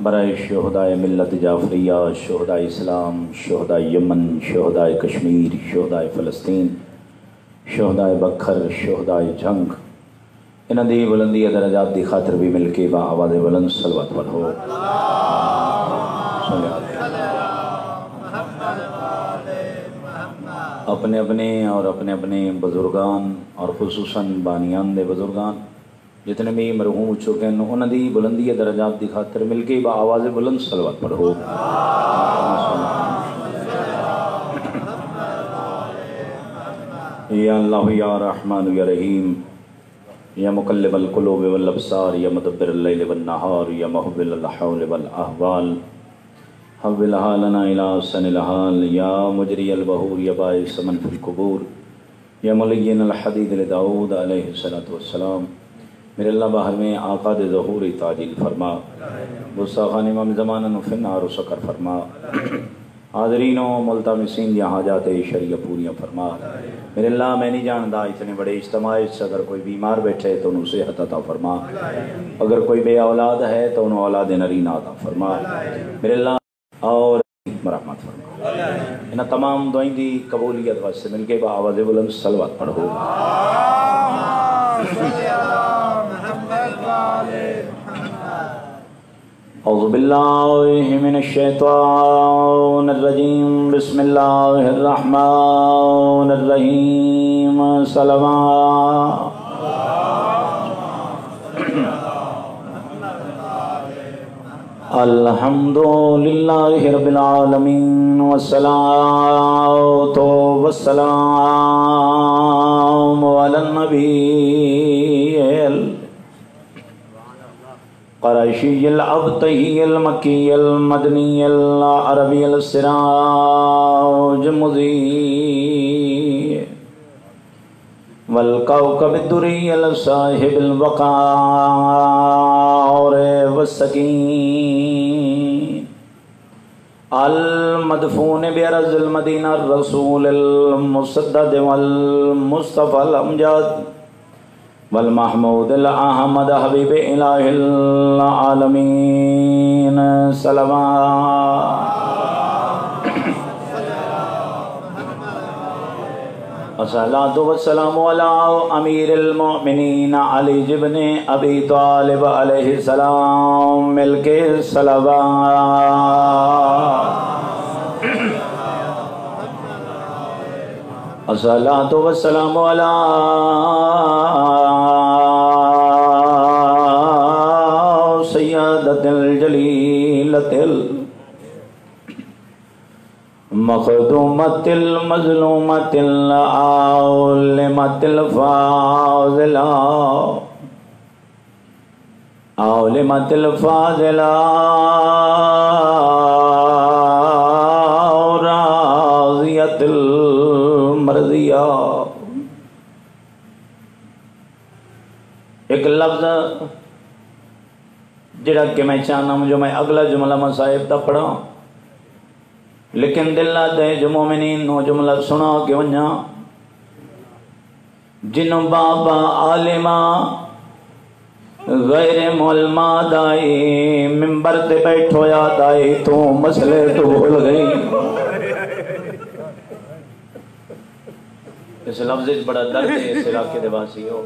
برائے شہدائے ملت جعفریہ، شہدائے اسلام، شہدائے یمن، شہدائے کشمیر، شہدائے فلسطین، شہدائے بکھر، شہدائے جنگ، انہاں دی بلندی درجات دی خاطر بھی مل کے با آواز بلند صلوات پڑھو۔ اپنے اپنے اور اپنے اپنے بزرگان اور خصوصاً بانیان دے بزرگان جتنے بھی مرحوم ہو چکے ہیں انہاں دی بلندی درجات دی خاطر مل کے با آواز بلند صلوات پڑھو۔ یا اللہ یا رحمان یا رحیم یا مقلب القلوب والابصار یا مدبر اللیل والنہار یا محول الحول والاحوال حولها لنا الى احسن الحال یا مجری البحور یا باعث من فی القبور یا ملین الحدید لداود علیہ السلام۔ میرے اللہ باہر میں آقا دے ظہور تعجیل فرما، گستاخان امام زمانہ فنار و سکر فرما، حاضرین و ملتمسین یا حاجات شریعہ پوریاں فرما۔ میرے اللہ میں نہیں جاندا اتنے بڑے اجتماع سے اگر کوئی بیمار بیٹھے تو انہوں صحت عطا فرما، اگر کوئی بے اولاد ہے تو انہوں اولاد نرینہ عطا فرما میرے اللہ، اور مرحمت فرما۔ انہاں تمام دعائیں دی قبولیت واسطے مل کے با آواز بلند صلوات پڑھو۔ اعوذ باللہ من الشیطان الرجیم، بسم اللہ الرحمن الرحیم، صلوات۔ الحمدللہ رب العالمین والصلاة والسلام علی النبی القریشی العبدی المکی المدنی العربی السراج المضیء والکوكب الدری الصاحب الوقار والسکین المدفون برز المدینہ الرسول المسدد والمصطفى الامجد والمحمود الاحمد حبیب الہ العالمین، صلوات۔ الصلاة والسلام علی امیر المؤمنین علی بن ابی طالب علیہ السلام، مل کے صلوات۔ الصلاة والسلام علی سیدۃ الجلیلۃ مخدومۃ المظلومۃ العالمۃ الفاضلہ عالمۃ الفاضلہ راضیۃ المرضیہ۔ ایک لفظ جڑا کہ میں چاہنا ہوں جو میں اگلا جملہ مصائب تا پڑھا، لیکن دل دے جو مومنین نو جملہ سنا کے ونجا، جنوں بابا عالمہ غیر مولما دائی ممبر تے بیٹھو یاد آئی تو مسئلے تو بھول گئی۔ اس لفظ بڑا درد ہے اس علاقے دے واسی ہو۔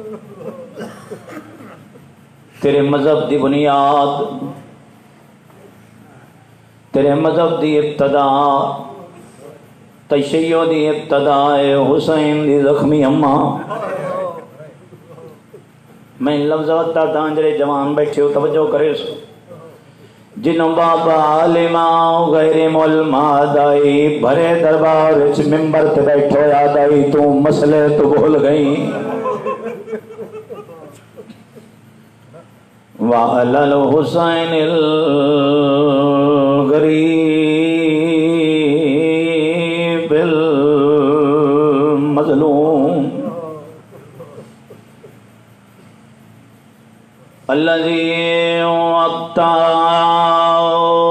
تیرے مذہب دی بنیاد، تیرے مذہب دی ابتدا، تشیع دی ابتدا حسین دی زخمی اماں۔ میں لفظ وقتا تانجرے جوان بیٹھے ہو توجہ کرے سو، جنوں بابا عالمہ غیر مولما دائی بھرے دربار اچ ممبر تے بیٹھو یاد آئی تو مسئلے تو بھول گئی۔ وعلى الحسين الغريب المظلوم الذي وقتا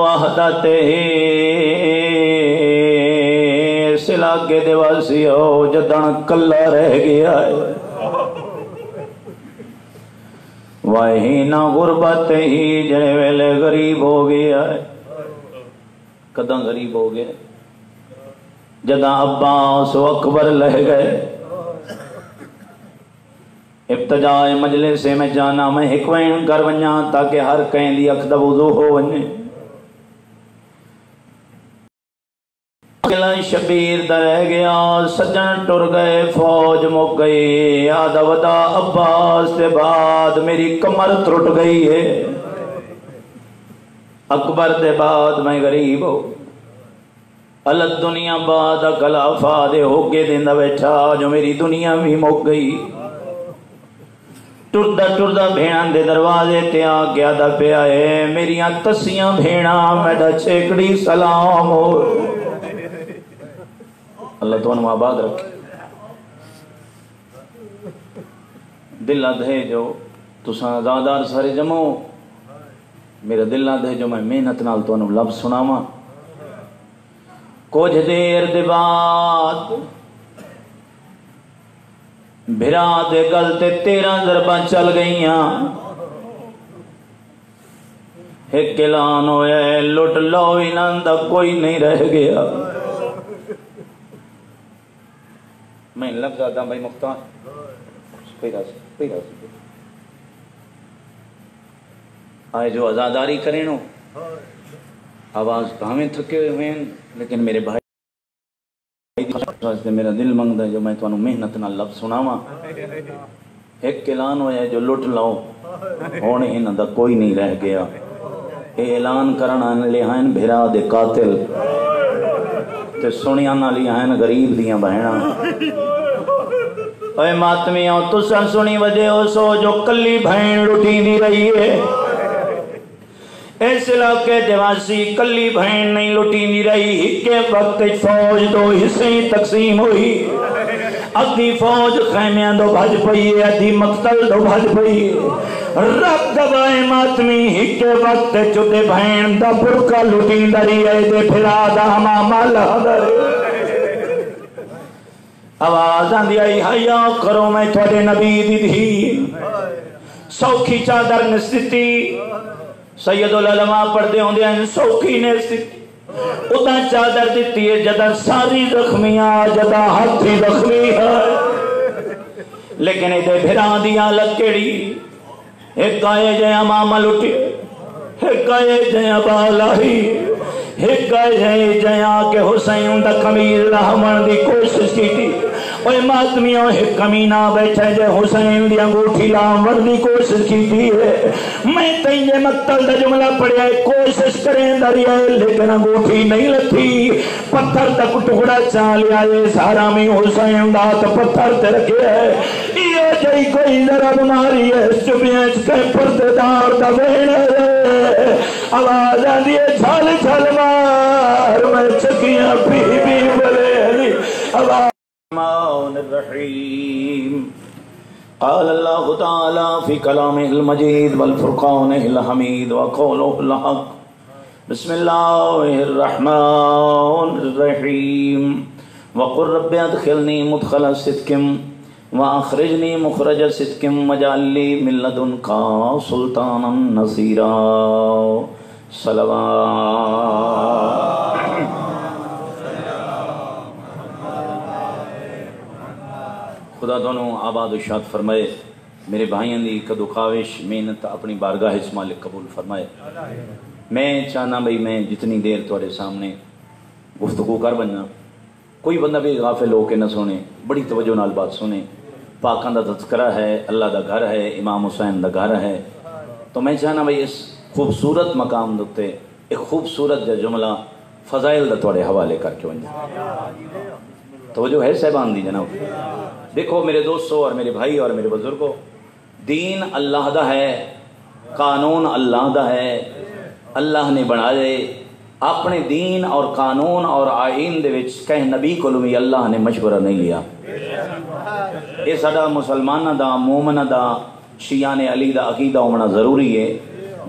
وحدته اس علاقے دے واسی ہو جدن کلا رہ گیا ہے۔ واہینا غربت ہی جڑے ویلے غریب ہو گیا ہے. کداں غریب ہو گئے؟ جداں عباس و اکبر لہ گئے. ابتداء مجلس میں جانا میں حکوین کر ونجا تاکہ ہر کہیں دی اکھ دا وضو ہو ونجے. قلعہ شبیر دا رہ گیا، سجن ٹر گئے، فوج مک گئی. آدھا ودا عباس کے بعد میری کمر ترٹ گئی ہے. اکبر دے بعد میں غریب ہو. الگ دنیا بعد خلافہ دے ہوگے دن دا بیٹھا جو میری دنیا بھی مک گئی. ٹردہ ٹردہ بھیڑاں دے دروازے تے آ گیا دا پیا ہے. میریاں تسیاں بھیڑاں میڈا چھیکڑی سلام ہو. اللہ تو انہوں آباد رکھے. دل ادھے جو تساں آزادار سارے جمع ہو. میرا دل ادھے جو میں محنت نال تو انہوں لفظ سناواں. کچھ دیر دے بعد بھرا دے گل تے 13 ضرباں چل گئیاں. ایک اعلان ہویا ہے لٹ لو انہاں دا کوئی نہیں رہ گیا. میں لفظ آتا بھائی مختار آئے جو ازاداری کریں نو آواز کہاں تھکے ہوئے ہیں لیکن میرے بھائی میرا دل منگتا ہے جو میں تو انہوں محنت نہ لفظ سناواں. ایک اعلان ہویا ہے جو لٹ لو ہونے انہاں دا کوئی نہیں رہ گیا. اے اعلان کرنا لہائن بھرا دے قاتل تے سنیاں نہ لہائن غریب دیاں بہنا. اے ماتمیاں تساں سنی وجہ ہو سو جو کلی بہن لٹی دی رہی ہے. اس علاقے دیواسی کلی بہن نہیں لٹی دی رہی. کے وقت فوج دو حصے تقسیم ہوئی. ادھی فوج خیمیاں دو بھج پئی ہے، ادھی مقتل دو بھج پئی ہے. رب دبائے ماتمی ہکے وقت چودے بہن دا برکا لٹی دری ہے دے پھرا دا ہماما لہدر. آواز آندھی آئی حیا کرو میں تھوڑے نبی دی تھی. سوکھی چادر نستی سید العلماء پڑھتے ہوں دے ہیں سوکھی نستی اتنا چادر دیتی ہے جدا ساری زخمیاں جدا ہاتھی زخمی ہے. لیکن ایدے بھران دی حالت کیڑی. ایک آئے جے امامہ لٹی، ایک آئے جے ابا لاہی، ایک آئے جے آکے حسین دا قمیض لہمن دی کوشش کی تھی. اوہ ماتمیوں ایک کمینہ بیٹھے جے حسین دی انگوٹھی لامر دی کوشش کی تھی ہے. میں تینجے مقتل دا جملہ پڑھیا ہے کوشش کریں داری ہے لیکن انگوٹھی نہیں لتھی. پتھر تک ٹکڑا چالیا ہے سارا میں حسین دا تو پتھر تے رکھے ہے. یہ جائی کوئی ذرا بماری ہے چبیاں چکے پرددار دا بین ہے. آواز آدھی ہے چھال چھال مار میں چکیاں پی بھی بلے. آواز الرحمن الرحیم. قال اللہ تعالی فی کلامہ المجید والفرقانہ الحمید وقولہ الحق. بسم اللہ الرحمن الرحیم. وقل رب ادخلنی مدخل صدق واخرجنی مخرج صدق واجعل لی من لدنک سلطانا نصیرا. صلوات. خدا دونوں آباد و شاد فرمائے. میرے بھائیاں دی کدو خواہش محنت اپنی بارگاہ اس مالک قبول فرمائے. میں چاہنا بھئی میں جتنی دیر تھوڑے سامنے گفتگو کر بننا کوئی بندہ بھی غافل ہو کے نہ سنے، بڑی توجہ نال بات سنے. پاکاں دا تذکرہ ہے، اللہ دا گھر ہے، امام حسین دا گھر ہے. تو میں چاہنا بھئی اس خوبصورت مقام دوتے ایک خوبصورت جا جملہ فضائل دا تھوڑے حوالے کر کے بننا. توجہ ہے صاحبان دی جناب. دیکھو میرے دوستوں اور میرے بھائی اور میرے بزرگوں، دین اللہ دا ہے، قانون اللہ دا ہے. اللہ نے بنائے اپنے دین اور قانون اور آئین دے وچ کہیں نبی کو بھی اللہ نے مشورہ نہیں لیا. یہ ساڈا مسلمانہ دا مومنہ دا شیعان علی دا عقیدہ ہونا ضروری ہے.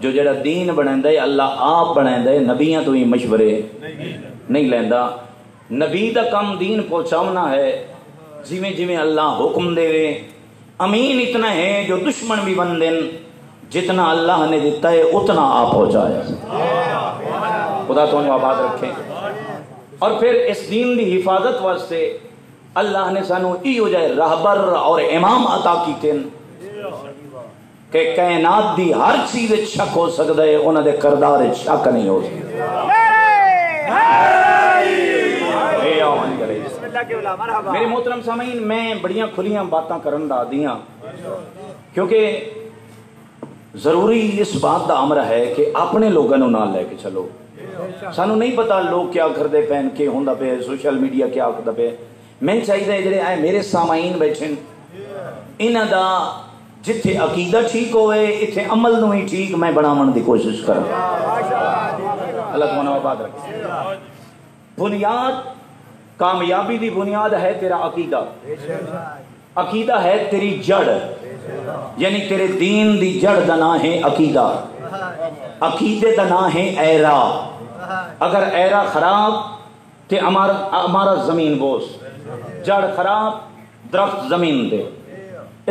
جو جڑا دین بنائندا ہے اللہ آپ بنائندا ہے، نبیاں تو ہی مشورے نہیں لیندا. نبی دا کم دین پہنچاونا ہے جویں جویں اللہ حکم دے. امین اتنا ہے جو دشمن بھی بن دین جتنا اللہ نے دیتا ہے اتنا آپ پہنچایا. خدا تو آباد رکھے. اور پھر اس دین دی حفاظت واسطے اللہ نے سانو ایو جائے رہبر اور امام عطا کیتے کہ کائنات دی ہر چیز شک ہو سکتا ہے، انہاں دے کردار شک نہیں ہو سکتا. میرے محترم سامعین، میں بڑیاں کھلیاں باتاں کرن دا دیاں کیونکہ ضروری اس بات دا امر ہے کہ اپنے لوگوں نہ لے کے چلو. سانو نہیں پتا لوگ کیا کرتے پہن کے ہوندا پہ، سوشل میڈیا کیا کرتا پہ. میں چاہیے جڑے آئے میرے سامعین بیٹھے انہاں دا جتھے عقیدہ ٹھیک ہوئے اتھے عمل نو ہی ٹھیک میں بناون دی کوشش کراں. اللہ تمہارا آباد رکھے. بنیاد کامیابی دی بنیاد ہے تیرا عقیدہ. عقیدہ ہے تیری جڑ، یعنی تیرے دین دی جڑ دا نام ہے عقیدہ. عقیدے دا نام ہے ایرا. اگر ایرا خراب تے ہمارا زمین بوس، جڑ خراب درخت زمین دے.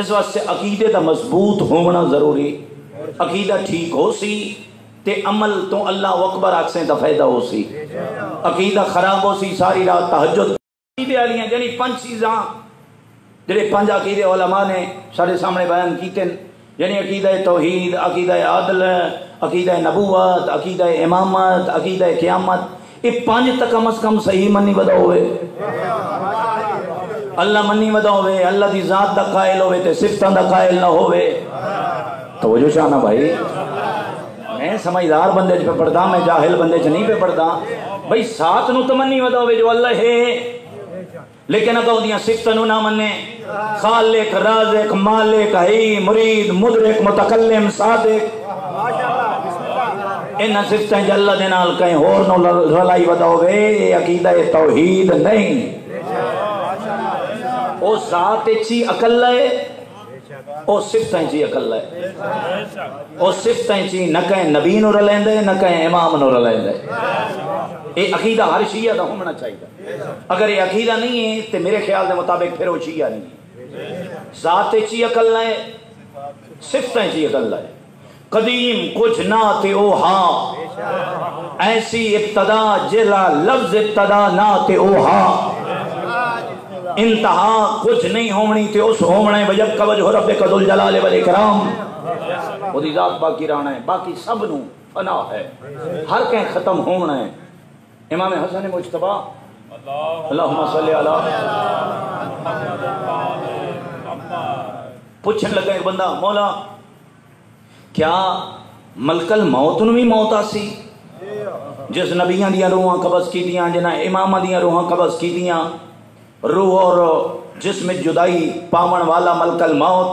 اس واسطے عقیدے دا مضبوط ہونا ضروری. عقیدہ ٹھیک ہو سی تے عمل تو اللہ اکبر آکسیں دا فائدہ ہو سی. عقیدہ خراب ہو سی ساری رات تہجد. عقیدے والیاں یعنی 5 چیزاں جڑے 5 عقیدے علماء نے سارے سامنے بیان کیتے، یعنی عقیدہ توحید، عقیدہ عدل، عقیدہ نبوت، عقیدہ امامت، عقیدہ قیامت. یہ 5 تک کم از کم صحیح منی ودا ہوئے، اللہ منی ودا ہوئے، اللہ دی ذات دا قائل ہوئے تے صفتاں دا قائل نہ ہوئے. توجہ چاہنا بھائی، میں سمجھدار بندے پہ پڑھتا، میں جاہل بندے چ نہیں پہ پڑھتا. بھائی ساتھ نو تو منی ودا ہوئے جو اللہ ہے، لیکن اگر دیاں صفتاں نہ منے، خالق، رازق، مالک، حی، مرید، مدرک، متکلم، صادق، ان صفتیں جو اللہ دے نال کہیں اور نو رلائی ودا ہوئے، یہ عقیدہ توحید نہیں. او ذات چی اکلا ہے، او صفتیں چی اکلا ہے. او صفتیں چی نہ کہیں نبی نو رلائیں دے، نہ کہیں امام نو رلائیں دے. یہ عقیدہ ہر شیعہ دا ہونا چاہیے. اگر یہ عقیدہ نہیں ہے تو میرے خیال دے مطابق پھر وہ شیعہ نہیں ہے. ذات چی اکلا ہے، صفتیں چی اکلا ہے. قدیم کچھ نہ تے او ہاں، ایسی ابتدا جلا لفظ ابتدا نہ تے او ہاں. انتہا کچھ نہیں ہونی تے اس ہونے وجب کا وجہ رب کا ذل جلال والاکرام. وہ دی ذات باقی رہنا ہے، باقی سب نو فنا ہے، ہر کہیں ختم ہونا ہے. امام حسن مجتبی اللہم صلی اللہ پوچھن لگا ایک بندہ، مولا کیا ملک الموت نو بھی موت آسی؟ جس نبیاں دیاں روحاں قبض کی دیاں، جنہ امامہ دیاں روحاں قبض کی دیاں، روح اور جسم جدائی پاون والا ملک الموت.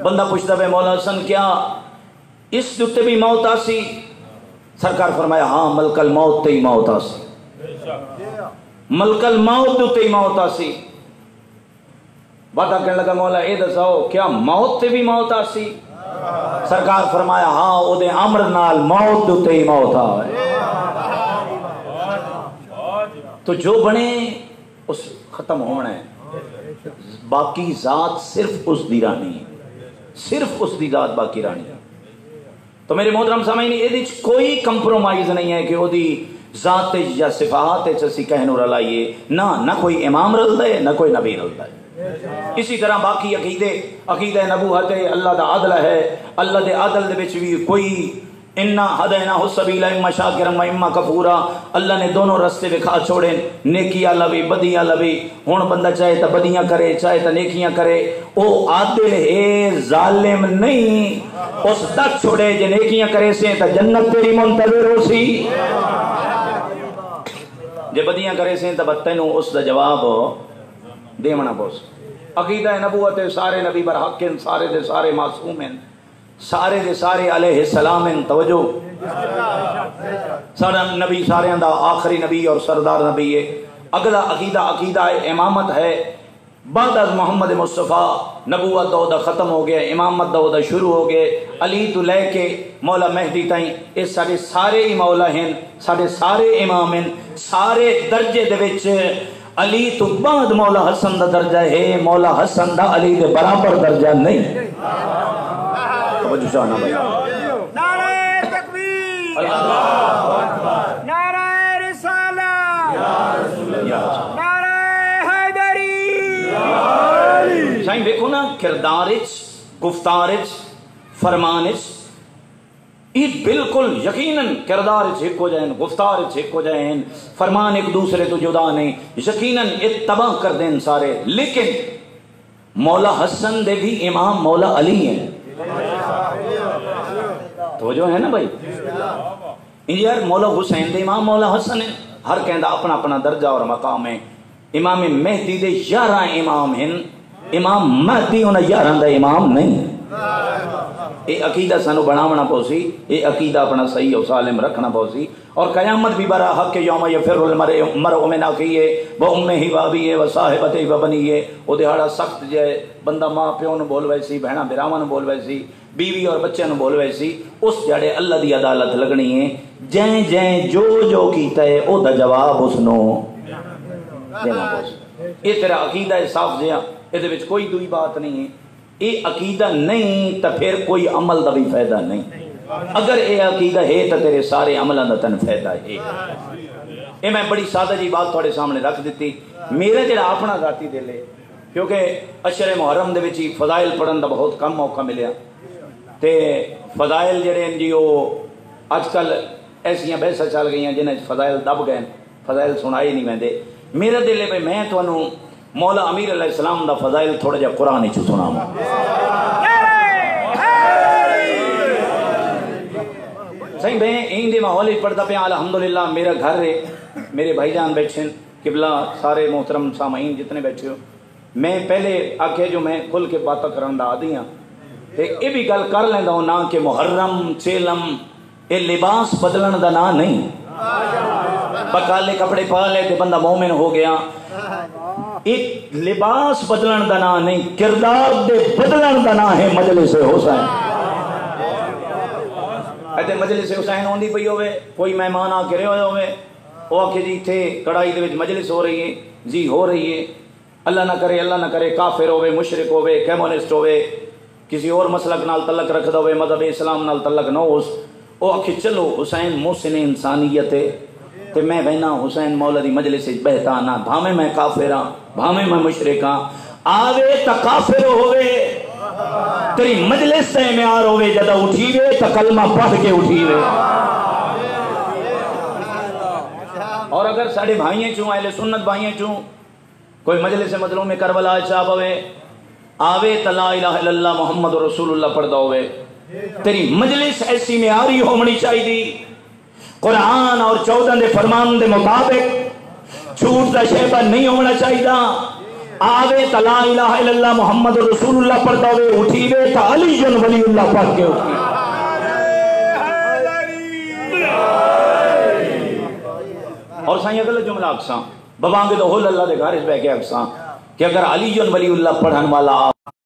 بندہ پوچھتا ہے مولا حسن کیا اس دوتے بھی موت آسی؟ سرکار فرمایا ہاں ملک الموت تے ہی موت آسی، ملک الموت تے ہی موت آسی. بات کہنے لگا مولا اے دساؤ کیا موت تے بھی موت آسی؟ سرکار فرمایا ہاں او دے امر نال موت تے ہی موت آئے. تو جو بنے اس ختم ہونا ہے، باقی ذات صرف اس دی رانی ہے، صرف اس دی ذات باقی رانی ہے. تو میرے محترم سامعین، یہ کوئی کمپرومائز نہیں ہے کہ وہ دی ذات یا صفات اسی کہنو رلائیے، نہ کوئی امام رل دے نہ کوئی نبی رل دے. اسی طرح باقی عقیدہ نبوت ہے، اللہ دا عدل ہے، اللہ دے عدل دے بچ بھی کوئی انا ہدیناہ السبیل اما شاکرا و اما کفورا. اللہ نے دونوں رستے دکھا چھوڑے، نیکی والا بھی بدی والا بھی. ہن بندہ چاہے تو بدیاں کرے چاہے تو نیکیاں کرے، او عادل ہے ظالم نہیں. اس تک چھوڑے جے نیکیاں کرے سے تو جنت تیری منتظر ہو سی، جے بدیاں کرے سے تو تینوں اس دا جواب دیونا پوس. عقیدہ نبوت سارے نبی برحق ہیں، سارے دے سارے معصوم ہیں، سارے دے سارے علیہ السلام ہیں. توجہ، سارا نبی سارے دا آخری نبی اور سردار نبی ہے. اگلا عقیدہ امامت ہے. بعد از محمد مصطفیٰ نبوت دا ختم ہو گیا، امامت دا شروع ہو گئے. علی تو لے کے مولا مہدی تائیں یہ سارے سارے ہی مولا ہیں، سارے سارے امام ہیں. سارے درجے دے وچ علی تو بعد مولا حسن دا درجہ ہے، مولا حسن دا علی دے برابر درجہ نہیں. چاہنا بھائی. نعرہ تکبیر، نعرہ رسالہ، نعرہ حیدری. سائیں دیکھو نا کردارچ گفتارچ فرمانچ یہ بالکل یقیناً کردارچ ایک ہو جائیں گفتارچ ایک ہو جائیں فرمان ایک دوسرے تو جدا نہیں یقیناً اتباع کر دیں سارے. لیکن مولا حسن دے بھی امام مولا علی ہیں تو جو ہے نا بھائی یار مولا حسین دے امام مولا حسن ہیں. ہر کہندہ اپنا اپنا درجہ اور مقام ہے. امام مہدی دے 11 امام ہیں. امام مہدی انہاں 11 دا امام نہیں. یہ عقیدہ سانو بناونا پوسی یہ عقیدہ اپنا صحیح و سالم رکھنا پوسی. اور قیامت بھی برا حق یوم یفر المرء من اخیہ و امہ و ابیہ و صاحبتہ و بنیہ. وہ دہاڑا سخت جائے بندہ ماں پیو نو بول ویسی بہنا براواں نو بول ویسی بیوی اور بچے نو بول ویسی. اس جڑے اللہ دی عدالت لگنی ہے جیں جیں جو کیتا ہے او دا جواب اس نو دینا پوسی. یہ تیرا عقیدہ ہے صاف جہا یہ وچ کوئی دوئی بات نہیں ہے. یہ عقیدہ نہیں تو پھر کوئی عمل دا بھی فائدہ نہیں. اگر یہ عقیدہ ہے تو تیرے سارے عملوں دا تن فائدہ ہے. یہ میں بڑی سادہ جی بات تھوڑے سامنے رکھ دیتی. میرے جڑا اپنا ذاتی دل ہے کیونکہ اشر محرم دے وچ فضائل پڑھن دا بہت کم موقع ملیا تے فضائل جڑے ہیں جی وہ اج کل ایسیاں بحثاں چل گئی جنہیں فضائل دب گئے فضائل سنائے نہیں ویندے. میرا دل ہے بھائی میں تانوں مولا امیر علیہ السلام دا فضائل تھوڑا جا قرآن چ سناواں. صحیح میں این دے ماحول پڑھتا پیا الحمدللہ. میرا گھر ہے میرے بھائی جان بیٹھے قبلہ سارے محترم سامعین جتنے بیٹھے ہو. میں پہلے آکھے جو میں کھل کے باتیں کرن دا عادی ہاں تے یہ بھی گل کر لیندا ہوں نا کہ محرم چیلم یہ لباس بدلن دا نا نہیں. بکالے کپڑے پا لے تے بندہ مومن ہو گیا. ایک لباس بدلن دا نا نہیں کردار دے بدلن دا نا ہے مجلس حسین. ایتے مجلس حسین ہوندی پئی ہوئے کوئی مہمان آ کے رہے ہوئے ہوئے وہ آکھے جی تھے کڑائی دے وچ مجلس ہو رہی ہے جی ہو رہی ہے اللہ نہ کرے کافر ہوئے مشرک ہوئے کمیونسٹ ہوئے کسی اور مسلک نال تعلق رکھدا ہوئے مذہب اسلام نال تعلق نہ ہو وہ آکھے چلو حسین محسن انسانیت ہے تے میں بہنا حسین مولا دی مجلس وچ بہتا نہ بھاویں میں کافر ہاں بھاویں میں مشرک ہاں آوے تا کافر ہوئے تیری مجلس سے معیار ہوئے جدا اٹھیوے تا کلمہ پڑھ کے اٹھیوے. اور اگر ساڑھے بھائییں چوں اہل سنت بھائییں چوں کوئی مجلس مظلوم کربلا چاپ ہوئے آوے تا لا الہ الا اللہ محمد رسول اللہ پڑھ دا ہوئے تیری مجلس ایسی معیاری ہونی چاہیے قرآن اور 14 دے فرمان دے مطابق جھوٹ دا شیبہ نہیں ہونا چاہیے. آوے تا لا الہ الا اللہ محمد رسول اللہ پڑھتا ہوئے اٹھیوے تا علی ولی اللہ پڑھ کے اٹھیوے. اور سائیں اگلا جملہ اکساں ببانگے تو ہول اللہ دے گھر اس بے کے اکساں کہ اگر علی ولی اللہ پڑھن والا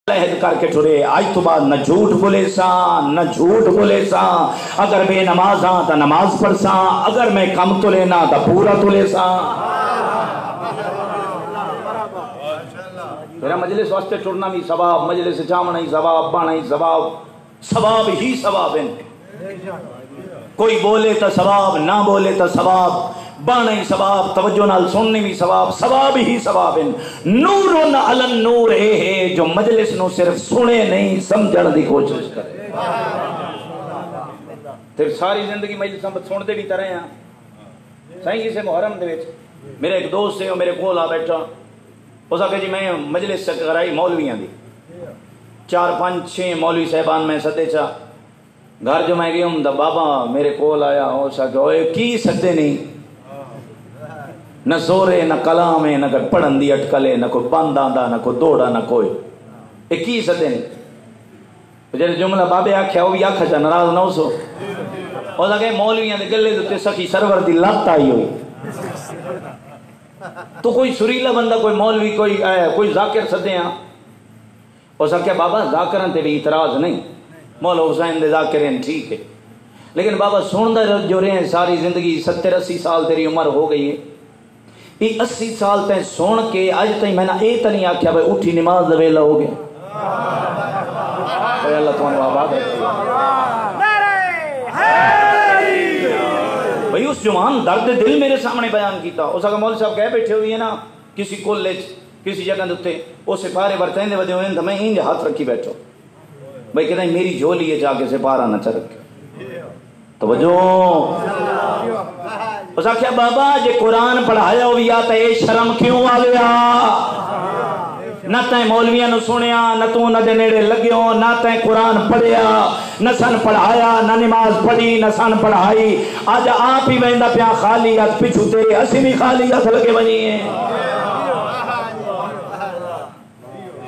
عہد کر کے ٹھڑے آج تو بعد نہ جھوٹ بولے ساں نہ جھوٹ بولے ساں اگر بے نماز ہاں تا نماز پڑھ ساں اگر میں کم تو لینا تا پورا تو لے ساں. میرا مجلس واسطے ٹرنا بھی ثواب مجلس جامنا ہی ثواب بانا ہی ثواب ثواب ہی ثواب ہے. کوئی بولے تا ثواب نہ بولے تا ثواب بانا ہی ثواب توجہ نال سننے بھی ثواب ثواب ہی ثواب ہے. نور علی نور ہے جو مجلس نو صرف سنے نہیں سمجھن دی کوشش کرے. پھر ساری زندگی مجلس ہم سنتے بھی طرح ہیں. صحیح جسے محرم دے وچ میرے ایک دوست ہے میرے کول آ بیٹھا اس آکھے جی میں مجلس سے کرائی مولویاں دی 4 5 6 مولوی صاحبان میں سدے چا گھر جو میں گیا ہوں دا بابا میرے کول آیا اس آکھے اوئے کی سدے نہیں نہ زورے نہ کلام ہے نہ کوئی پڑھن دی اٹکلے نہ کوئی بند آندا نہ کوئی دوڑا نہ کوئی یہ کی سدے نہیں. جڑے جملہ بابے آکھیا وہ بھی آکھا چا ناراض نہ ہو سو اس آکھے مولویاں دے گلے تے سخی سرور دی لت آئی ہوئی تو کوئی سریلا بندہ کوئی مولوی کوئی ذاکر سدے ہاں اس آکھیا بابا ذاکرن تے بھی اعتراض نہیں مولا حسین دے ذاکرین ٹھیک ہے لیکن بابا سندا جو رہے ہیں ساری زندگی 70 80 سال تیری عمر ہو گئی ہے یہ 80 سال تے سن کے اج تائیں میں نے اے تے نہیں آکھیا بھائی اٹھی نماز دا ویلا ہو گیا اے اللہ تمہیں آباد رکھے بھئی اس جوان درد دل میرے سامنے بیان کیتا اس اگر مول صاحب کہہ بیٹھے ہوئی ہے نا کسی کولج کسی جگہ دوتے وہ سپارے برتائیں دے ودے ہوئے تو میں انج ہاتھ رکھی بیٹھو بھئی کہتا ہے میری جھولی ہے جا کے سپارہ نہ چرک توجہ اس آکھیا بابا جے قرآن پڑھایا ہوئی آتا ہے شرم کیوں آلیا نہ تائیں مولویاں نو سنیا نہ تو نہ دے نیڑے لگیوں نہ تائیں قرآن پڑھیا نہ سن پڑھایا نہ نماز پڑھی نہ سن پڑھائی آج آپ ہی ویندہ پیا خالی آج پچھو تیرے اسی بھی خالی آج لگے بنی ہیں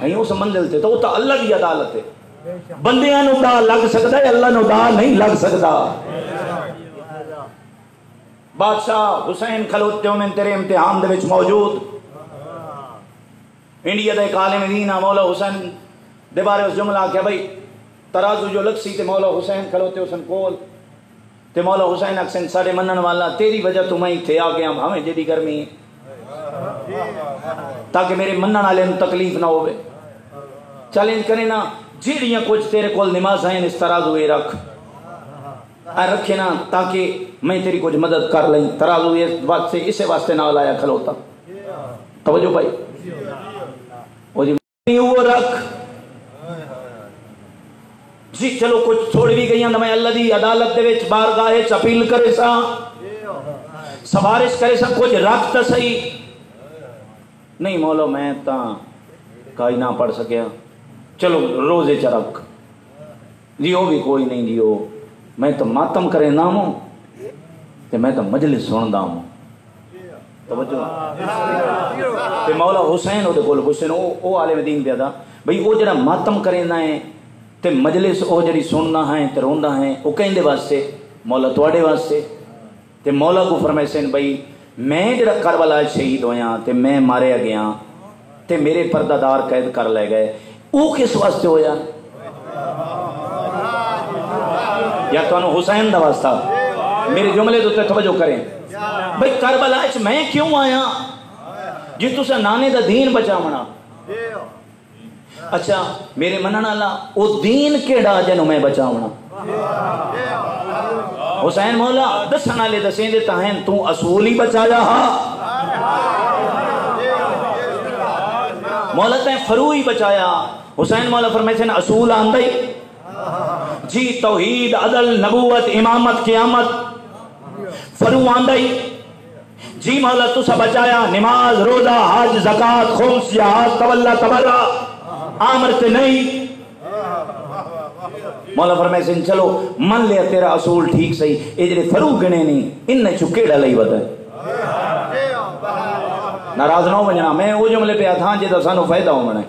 نہیں اس منزل تھے تو وہ تو اللہ کی عدالت ہے بندیاں نو دا لگ سکتا ہے اللہ نو دا نہیں لگ سکتا بادشاہ حسین کھلوتے ہوں میں تیرے امتحان دے وچ موجود انڈیا دے ایک عالم دین مولا حسین دے بارے اس جملہ کیا بھئی ترازو جو لگ سی تے مولا حسین کھلوتے حسین کول تے مولا حسین اکسن ساڑے منن والا تیری وجہ تو میں تھے آگے ہم ہمیں جدی گرمی تاکہ میرے منن والے تکلیف نہ ہوئے چیلنج کریں نا جیڑیاں کچھ تیرے کول نماز ہیں اس ترازو اے رکھ رکھے نا تاکہ میں تیری کچھ مدد کر لیں ترازو اسے واسطے نہ لایا کھلوتا توجہ بھائی وہ جی وہ رکھ جی چلو کچھ چھوڑ بھی گئی ہیں میں اللہ دی عدالت دے وچ بارگاہ اپیل کرے سا سفارش کرے سا کچھ رکھ تا صحیح نہیں مولا میں تا کائی نہ پڑھ سکیا چلو روزے چرک جی وہ بھی کوئی نہیں جی وہ میں تو ماتم کرے نام ہوں کہ میں تو مجلس سندا ہوں توجہ تے مولا حسین او دے کول حسین او عالم دین پیا دا بھئی او جڑا ماتم کریندا ہے تے مجلس او جڑی سننا ہے تے روندا ہے او کہندے واسطے مولا تواڈے واسطے تے مولا کو فرمائے سن بھئی میں جڑا کربلا شہید ہویا تے میں ماریا گیا تے میرے پردہ دار قید کر لے گئے او کس واسطے ہویا یا تو انہوں حسین دا واسطہ میرے جملے دوتے توجہ کریں بھئی کربلا اچھ میں کیوں آیا جی تو سے نانے دا دین بچا منا اچھا میرے منن اللہ او دین کیڑا جنوں میں بچا منا حسین مولا دسنا لے دسیں دیتا ہیں تو اصول ہی بچا جا مولا تین فرو ہی بچایا حسین مولا فرمائے سے اصول آندائی جی توحید عدل نبوت امامت قیامت فرو آندائی جی مولا تو سا بچایا نماز روزہ حج زکاة خمس جہاد تولا تبرہ آمرتے نہیں مولا فرمائے سے چلو من لیا تیرا اصول ٹھیک صحیح اجرے فرو گنے نہیں انہیں چکے ڈالائی بتائے ناراض نہ ہو بننا میں وہ جملے پہ آتھاں جیدہ سانو فائدہ ہو منے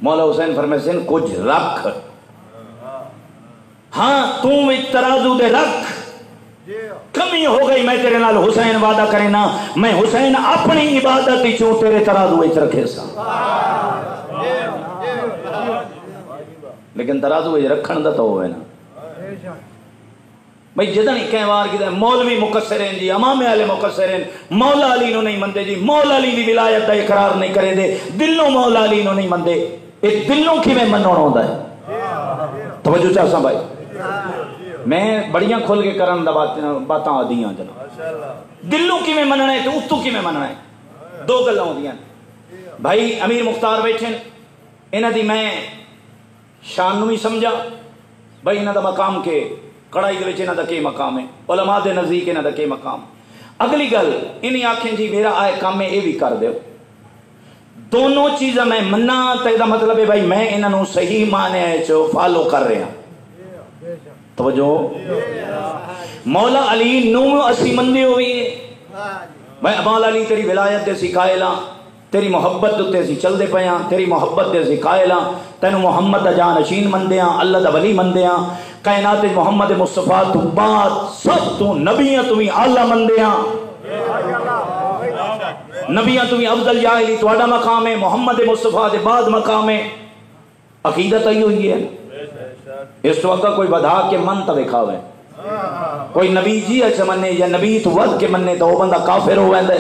مولا حسین فرمائے سے کچھ رکھ ہاں تم ترازو دے رکھ کمی ہو گئی میں تیرے نال حسین وعدہ کرے نا میں حسین اپنی عبادت ہی چوں تیرے ترازو اچھ رکھے سا لیکن ترازو اچھ رکھن دا تو ہوئے نا بھئی جدہ نہیں کہیں وار کی دے مولوی مقصرین جی امام علی مقصرین مولا علی نو نہیں مندے جی مولا علی دی ولایت دا اقرار نہیں کرے دے دلوں مولا علی نو نہیں مندے ایک دلوں کی میں منون ہوندہ ہے توجہ چاہتا بھائی میں بڑیاں کھول کے کرن دا باتاں آدیاں جناب دلوں کی میں مننا ہے تو اتو کی میں مننا ہے دو گلہ ہوں دیاں بھائی امیر مختار بیٹھیں انہ دی میں شان نمی سمجھا بھائی انہ دا مقام کے کڑائی دے وچ انہ دا کے مقام ہے علماء دے نزدیک انہ دا کے مقام اگلی گل انہی آنکھیں جی میرا آئے کام میں اے بھی کر دے دونوں چیزیں میں مننا تے دا مطلب ہے بھائی میں انہاں نو صحیح معنی ہے جو فالو کر رہے ہیں توجہ مولا علی نو اسی مندے ہوئی بھائی مولا علی تیری ولایت دے سی قائلاں تیری محبت تے سی چل دے پیاں تیری محبت دے سی قائلاں تینو محمد دا جانشین مندیاں اللہ دا ولی مندیاں کائنات محمد مصطفیٰ تو بعد سب تو نبیاں تمہیں اعلیٰ مندیاں نبیاں تمہیں افضل جاہلی توڑا مقام ہے محمد مصطفیٰ دے بعد مقام ہے عقیدت آئی ہوئی ہے اس وقت کوئی بدھا کے من تا دکھاوے کوئی نبی جی اچھا مننے یا نبی تو ود کے مننے تو وہ بندہ کافر ہو ویندے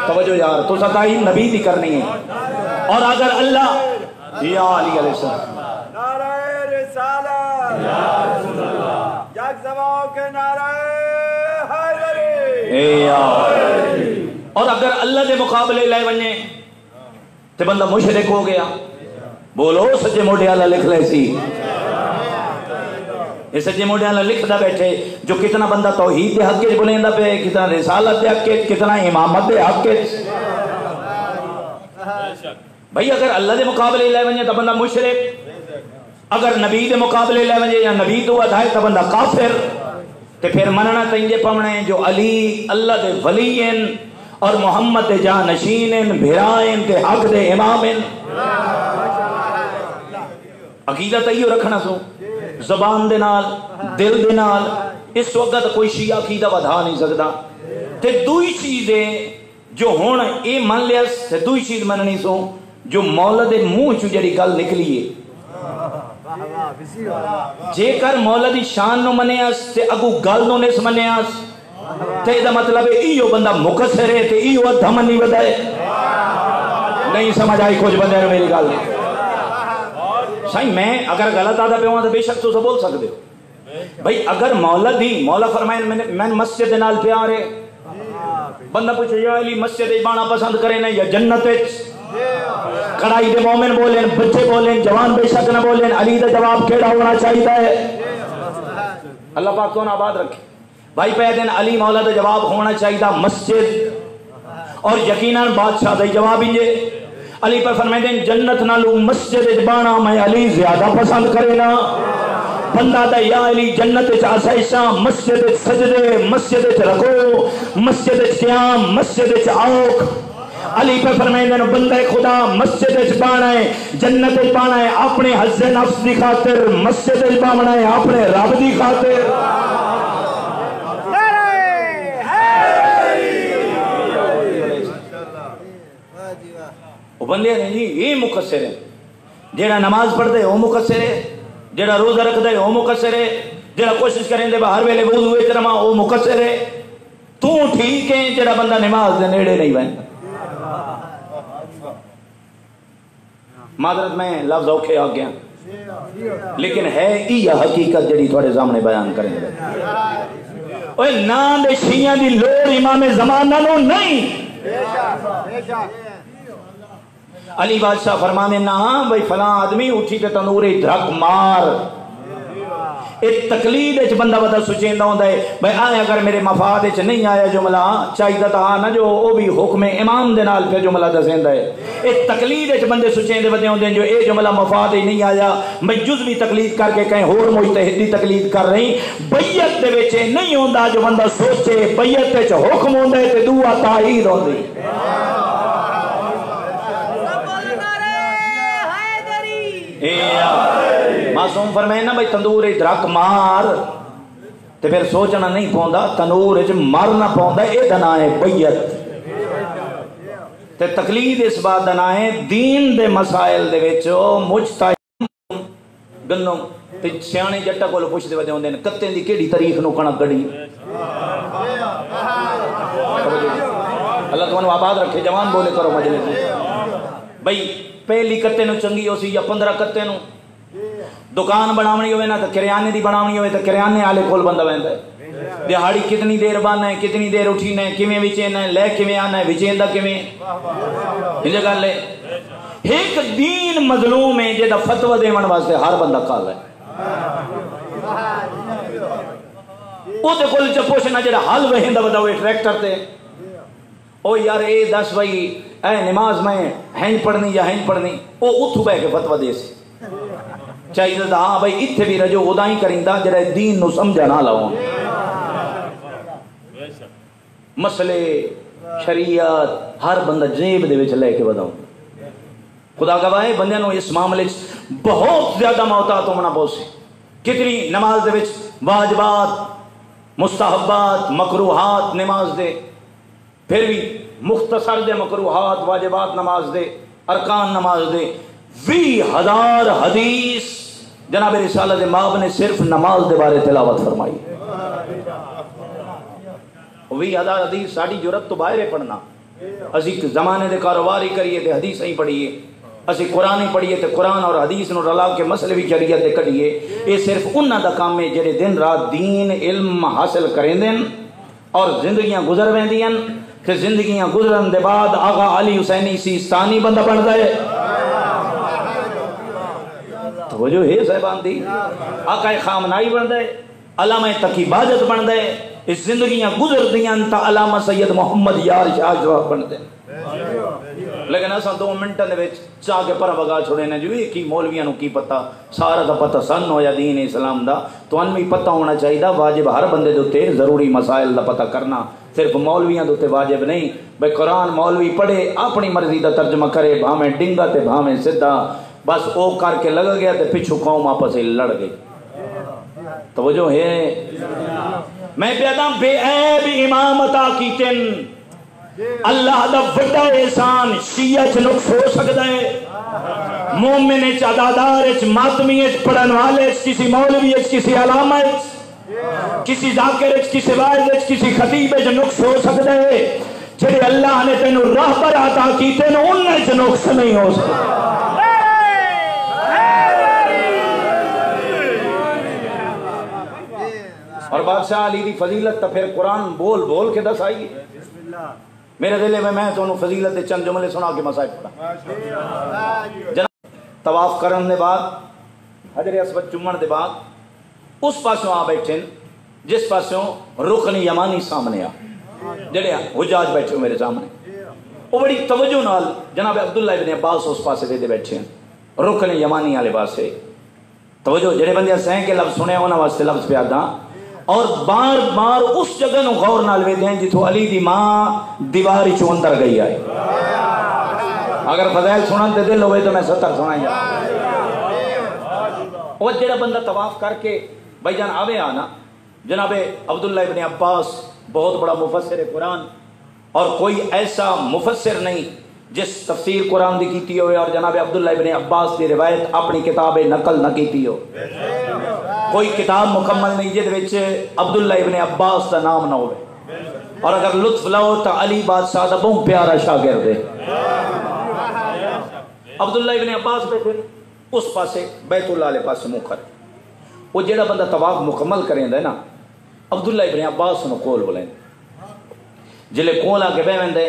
توجہ یار تو ستائی نبی دی کرنی ہے اور اگر اللہ یا علی علیہ السلام نعرہ رسالت یا رسول اللہ یک زمان کے نعرہ حیدری اور اگر اللہ دے مقابلے لے ونجے تے بندہ مشرک ہو گیا. بولو سچے موڈے والا لکھ لے سی. یہ سچے موڈے والا لکھدا بیٹھے جو کتنا بندہ توحید دے حق وچ بولیندا پے, کتنا رسالت دے حق وچ, کتنا امامت دے حق وچ. بھئی اگر اللہ دے مقابلے لے ونجے تو بندہ مشرک, اگر نبی دے مقابلے لے ونجے یا نبی تو ادھائے تو بندہ کافر. تے پھر مننا تینجے پمنے جو علی اللہ دے ولی ہیں اور محمد دے جانشین ہیں, بھرائیں تے حق دے امام ہیں. عقیدہ تیو رکھنا سو زبان دے نال دل دے نال. اس وقت کوئی شیعہ عقیدہ ودھا نہیں سکتا. تے دوئی چیزیں جو ہون اے من لیا تے دوئی چیز مننی سو جو مولا دے منہ چو جڑی گل نکلیے. جے کر مولا دی شان نو منیاس تے اگو گل نو نس منیاس تے دا مطلب ہے ایو بندہ مقصر ہے تے ایو دھمن نہیں بدائے. نہیں سمجھ آئی کچھ بندے نے میری گل نہیں. سائیں میں اگر غلط آدھا پہ ہوں تو بے شک تو بول سکتے ہو. بھئی اگر مولا دی مولا فرمائیں میں مسجد نال پیارے, بندہ پوچھے یا علی مسجد بانا پسند کرے نا یا جنت کڑائی دے مومن بولیں, بچے بولیں, جوان بے شک نہ بولیں, علی دا جواب کیڑا ہونا چاہیے ہے. اللہ پاک تو آباد رکھے. بھائی پہ دن علی مولا دا جواب ہونا چاہیے مسجد, اور یقیناً بادشاہ دا جواب ہی علی پر فرمائے دیں جنت نالو مسجد بانا میں علی زیادہ پسند کرے نا. بندہ دا یا علی جنت آسائشاں, مسجد سجدے, مسجد رکو, مسجد قیام, مسجد آوک. علی پر فرمائے دیں بندہ خدا مسجد بانا ہے, جنت بانا ہے اپنے حظ نفس دی خاطر, مسجد بانا ہے اپنے رب دی خاطر. وہ بندے ہیں جی یہ مقصر ہے. جیڑا نماز پڑھتے ہے وہ مقصر ہے, جیڑا روزہ رکھتا ہے وہ مقصر ہے, جیڑا کوشش کریں دے ہر ویلے وضو وچ رہواں وہ مقصر ہے. تو ٹھیک ہے جیڑا بندہ نماز دے نیڑے نہیں بہندا. معذرت میں لفظ اوکھے آ گیا لیکن ہے یہ حقیقت جڑی تھوڑے سامنے بیان کریں گے. اوے نام دے شیعہ دی لوڑ امام زمانہ نو نہیں. علی بادشاہ فرمانے نا بھئی فلاں آدمی اٹھی تے تنوری دھک مار. ایک تقلید اچ بندہ بدا سچیندہ ہوندہ ہے بھئی آئے اگر میرے مفاد اچ نہیں آیا جملہ چاہیدہ تا آنا جو وہ بھی حکم امام دے نال پہ جملہ دسیندہ ہے. ایک تقلید اچ بندے سچیندے بدے ہوندے ہیں جو اے جملہ مفاد ہی نہیں آیا میں جزوی تقلید کر کے کہیں ہور مجتہدی تقلید کر رہی. بیعت دے وچے نہیں ہوندہ جو بندہ سوچے, بیعت اچ حکم ہوندہ ہے تے دعا تائید ہوندی. معصوم فرمائے نا بھئی تندور درک مار تے پھر سوچنا نہیں پوندا تنور وچ مرنا پوندا. اے دنا ہے بیعت تے تقلید اس بات دنا ہے دین دے مسائل دے وچ مجتہد گنوں تے سیانے جٹا کول پوچھدے ودے ہوندے نے کتے دی کیڑی تاریخ نو کھڑا گڑی. اللہ تمہوں آباد رکھے. جوان بولے کرو مجلس بھئی پہلی کتے نو چنگی ہو سی یا 15 کتے نو. دکان بناونی ہوئے نا تو کریانے دی بناونی ہوئے تو کریانے آلے کھول بندہ بہندہ ہے. دیہاڑی کتنی دیر بانا ہے, کتنی دیر اٹھینا ہے, کیویں وچینا ہے, لے کیویں آنا ہے, وچیندہ کیویں. یہ گل ہے ایک دین مظلوم ہے جے دا فتوہ دیون واسطے ہر بندہ کال ہے. او تے کول چ پوچھنا جڑا حل وہندا ودا ہوئے ٹریکٹر تے او یار اے دس بھائی اے نماز میں ہینج پڑھنی یا ہینج پڑھنی, او اتھو بہ کے فتوہ دے سی. چاہیے دا ہاں بھائی اتھے بھی رجو ادا ہی کریں دا جڑا دین نو سمجھا نہ لاؤں. مسئلے شریعت ہر بندہ جیب دے وچ لے کے بداؤں. خدا گواہ ہے بندیاں نو اس معاملے بہت زیادہ محتاط ہونا پوسی. کتنی نماز دے وچ واجبات, مستحبات, مکروہات نماز دے, پھر بھی مختصر دے مکروہات واجبات نماز دے, ارکان نماز دے. 20,000 حدیث جناب رسالت ماب نے صرف نماز دے بارے تلاوت فرمائی. 20,000 حدیث ساڑی جرت تو باہر پڑھنا. اسی زمانے دے کاروباری کریے تے حدیث ہی پڑھیے. اسی قرآن ہی پڑھیے تے قرآن اور حدیث نو رلا کے مسئلے بھی شریعت دے کڈیے. یہ صرف انہاں دا کام ہے جڑے دن رات دین علم حاصل کریندن اور زندگیاں گزر ویندیاں کہ زندگیاں گزرن دے بعد آغا علی حسینی سیستانی بندہ بندا ہے. توجہ ہے صاحبان دی. آقا خامنائی بندا ہے, علامہ تقی بہجت بندا ہے. اس زندگیاں گزر دیاں تا علامہ سید محمد یار شاہ جواب بندے. لیکن اساں 2 منٹاں دے وچ چاہ کے پر بگا چھوڑے نے جو کی مولویاں نو کی پتہ, سارا دا پتہ سن ہویا دین اسلام دا. تو ان بھی پتہ ہونا چاہیے واجب ہر بندے دے تے ضروری مسائل دا پتہ کرنا, صرف مولویاں دے واجب نہیں. بھئی قرآن مولوی پڑھے اپنی مرضی دا ترجمہ کرے, بھاویں ڈنگا تے بھاویں سیدھا, بس او کر کے لگ گیا تے پچھو قوم آپس ہی لڑ گئی. توجہ ہے. میں پیدا بے عیب امام عطا کیتن, اللہ دا بڑا احسان. شیعہ چ نقص ہو سکتا ہے, مومن چ عدادار چ ماتمی چ پڑھن والے چ کسی مولوی چ کسی علامہ چ کسی ذاکر چ کسی واعظ چ کسی خطیب چ نقص ہو سکتا ہے. جڑے اللہ نے تینوں راہبر عطا کیتے ہیں ان چ نقص نہیں ہو سکتا. اور بادشاہ علی دی فضیلت تو پھر قرآن بول بول کے دس آئی. میرے دل میں تو فضیلت دے چند جملے سنا کے مسائل پڑھا. جناب طواف کرن دے بعد حجر اسود چومن دے بعد اس پاسوں آ بیٹھے جس پاسوں رکن یمانی سامنے آ, جڑے حجاج بیٹھے میرے سامنے, وہ بڑی توجہ نال جناب عبداللہ ابن عباس اس پاسے دے بیٹھے ہیں رکن یمانی والے پاسے. توجہ جڑے بندے سہیں کے لفظ سنے انہاں واسطے لفظ پہ آدھا, اور بار بار اس جگہ نو غور نال ویندے ہیں جتھوں علی دی ماں دیواری چوں اندر گئی آئے. اگر فضائل سنن تے دل ہوئے تو میں 70 سنائیں گا. اور جڑا بندہ طواف کر کے بھائی جان آوے آنا, جناب عبداللہ ابن عباس بہت بڑا مفسر قرآن, اور کوئی ایسا مفسر نہیں جس تفسیر قرآن دی کیتی ہوئے اور جناب عبداللہ ابن عباس دی روایت اپنی کتاب نقل نہ کیتی ہو. کوئی کتاب مکمل نہیں جہد وچ عبداللہ ابن عباس دا نام نہ ہوئے. اور اگر لطف لو تو علی بادشاہ دا بہت پیارا شاگرد ہے. عبداللہ ابن عباس بیٹھے اس پاسے بیت اللہ والے پاسے منہ کر, وہ جڑا بندہ طواف مکمل کریں دے نا عبداللہ ابن عباس نو کول بولیں, جلے کول آ کے بہ ویندے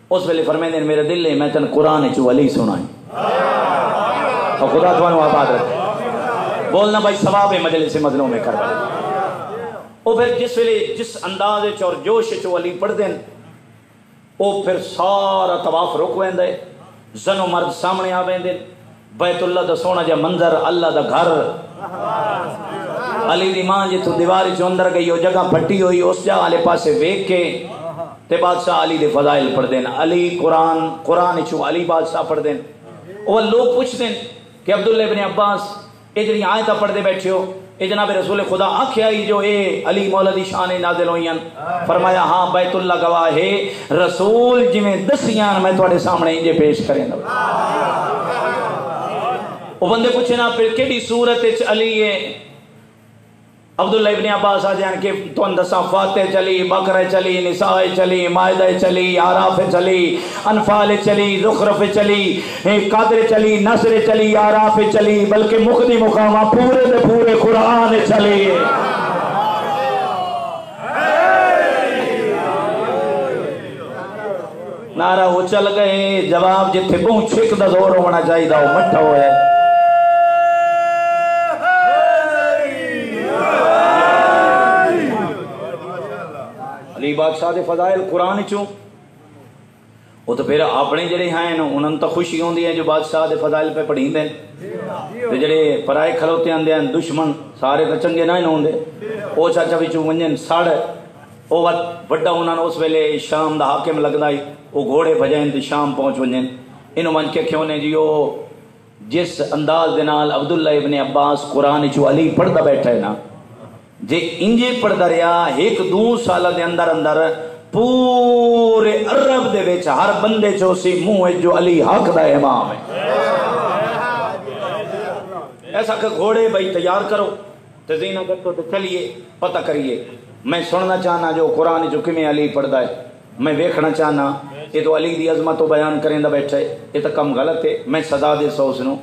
اس ویلے فرمیندے میرے دل میں تن قرآن چ علی سنائیں. اور خدا تمہوں آباد رکھے. بولنا بھائی ثواب ہے مجلس مظلوم میں کر. وہ پھر جس ویلے جس انداز اور جوش چ علی پڑھ دین, وہ پھر سارا طواف رک ویندے, زن و مرد سامنے آ ویندے, بیت اللہ دا سونا جا منظر, اللہ دا گھر, علی دی ماں جتوں دیواری چ اندر گئی وہ جگہ پھٹی ہوئی اس جگہ والے پاسے ویکھ کے تے بادشاہ علی دے فضائل پڑھ دین. علی قرآن چوں علی بادشاہ پڑھ دین. وہ لوگ پوچھ دین کہ عبداللہ ابن عباس یہ جڑی آیتہ پڑھ دے بیٹھے ہو اے جناب رسول خدا آکھیا ہی جو اے علی مولا دی شان نازل ہوئیں. فرمایا ہاں بیت اللہ گواہ ہے, رسول جویں دسیاں میں تواڈے سامنے انجے پیش کریں. وہ بندے پوچھے نا پھر کیڑی صورت وچ علی ہے؟ عبداللہ ابن عباس آ جان کہ تو اندسا فاتح چلی, بقرہ چلی, نساء چلی, مائدہ چلی, آراف چلی, انفال چلی, زخرف چلی, قادر چلی, نصر چلی, آراف چلی, بلکہ مقدی مقامہ پورے دے پورے قرآن چلی. نعرہ وہ چل گئے, جواب جتھے بہت چھک دا زور ہونا چاہیے دا وہ مٹھا ہوئے. علی بادشاہ دے فضائل قرآن چوں, وہ تو پھر اپنے جڑے ہیں انہوں تو خوشی ہوندی ہے جو بادشاہ دے فضائل پہ پڑھیں دیں, تے جڑے پرائے کھلوتے آندے ہیں دشمن سارے تو چنگے نہ ہوندے, وہ چاچا وچوں ونجن سڑ وہ وڈا انہوں نے اس ویلے شام دا حاکم لگدا ہے, وہ گھوڑے بھجائیں تے شام پہنچ ونجن. انہوں من کے کیوں نے جی وہ جس انداز دے نال عبداللہ ابن عباس قرآن چوں علی پڑھدا بیٹھا ہے نا, جے انجے پڑھدا رہیا 1-2 سال دے اندر اندر پورے عرب دے وچ ہر بندے چوں سی منہ جو علی حق دا امام ہے. ایسا کہ گھوڑے بھائی تیار کرو تے زینہ کرو تے چلیے پتہ کریے. میں سننا چاہنا جو قرآن جو کمیں علی پڑھدا ہے, میں ویکھنا چاہنا یہ تو علی دی عظمت تو بیان کریں دا بیٹھا ہے، یہ تو کم غلط ہے، میں سزا دے سو سنوں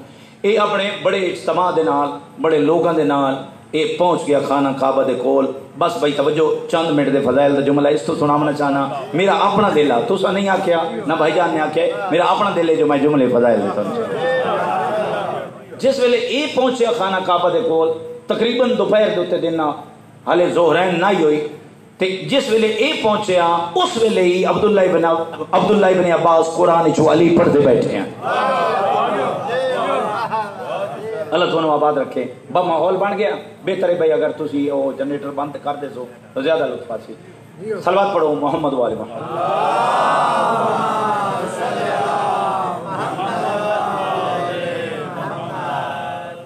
یہ اپنے بڑے اجتماع دے نال بڑے لوگاں دے نال یہ پہنچ گیا خانہ کعبہ دے کول. بس بھائی توجہ چند منٹ دے فضائل دا جملہ اس تو سنانا چاہنا. میرا اپنا دل ہے، تسا نہیں آکھیا نہ بھائی جان نے آکھیا، میرا اپنا دل ہے جو میں جملے فضائل دیتا ہوں. جس ویلے یہ پہنچیا خانہ کعبہ دے کول تقریباً دوپہر دے دن حالے ظہرین نہ ہوئی تے جس ویلے یہ پہنچیا اس ویلے ہی عبداللہ ابن عباس قرآن چو علی پڑھتے بیٹھے ہیں. اللہ تمہیں آباد رکھے. با ماحول بن گیا بہتر ہے بھائی اگر تسی وہ جنریٹر بند کر دے سو تو زیادہ لطف آسی. صلوات پڑھو محمد والے محمد.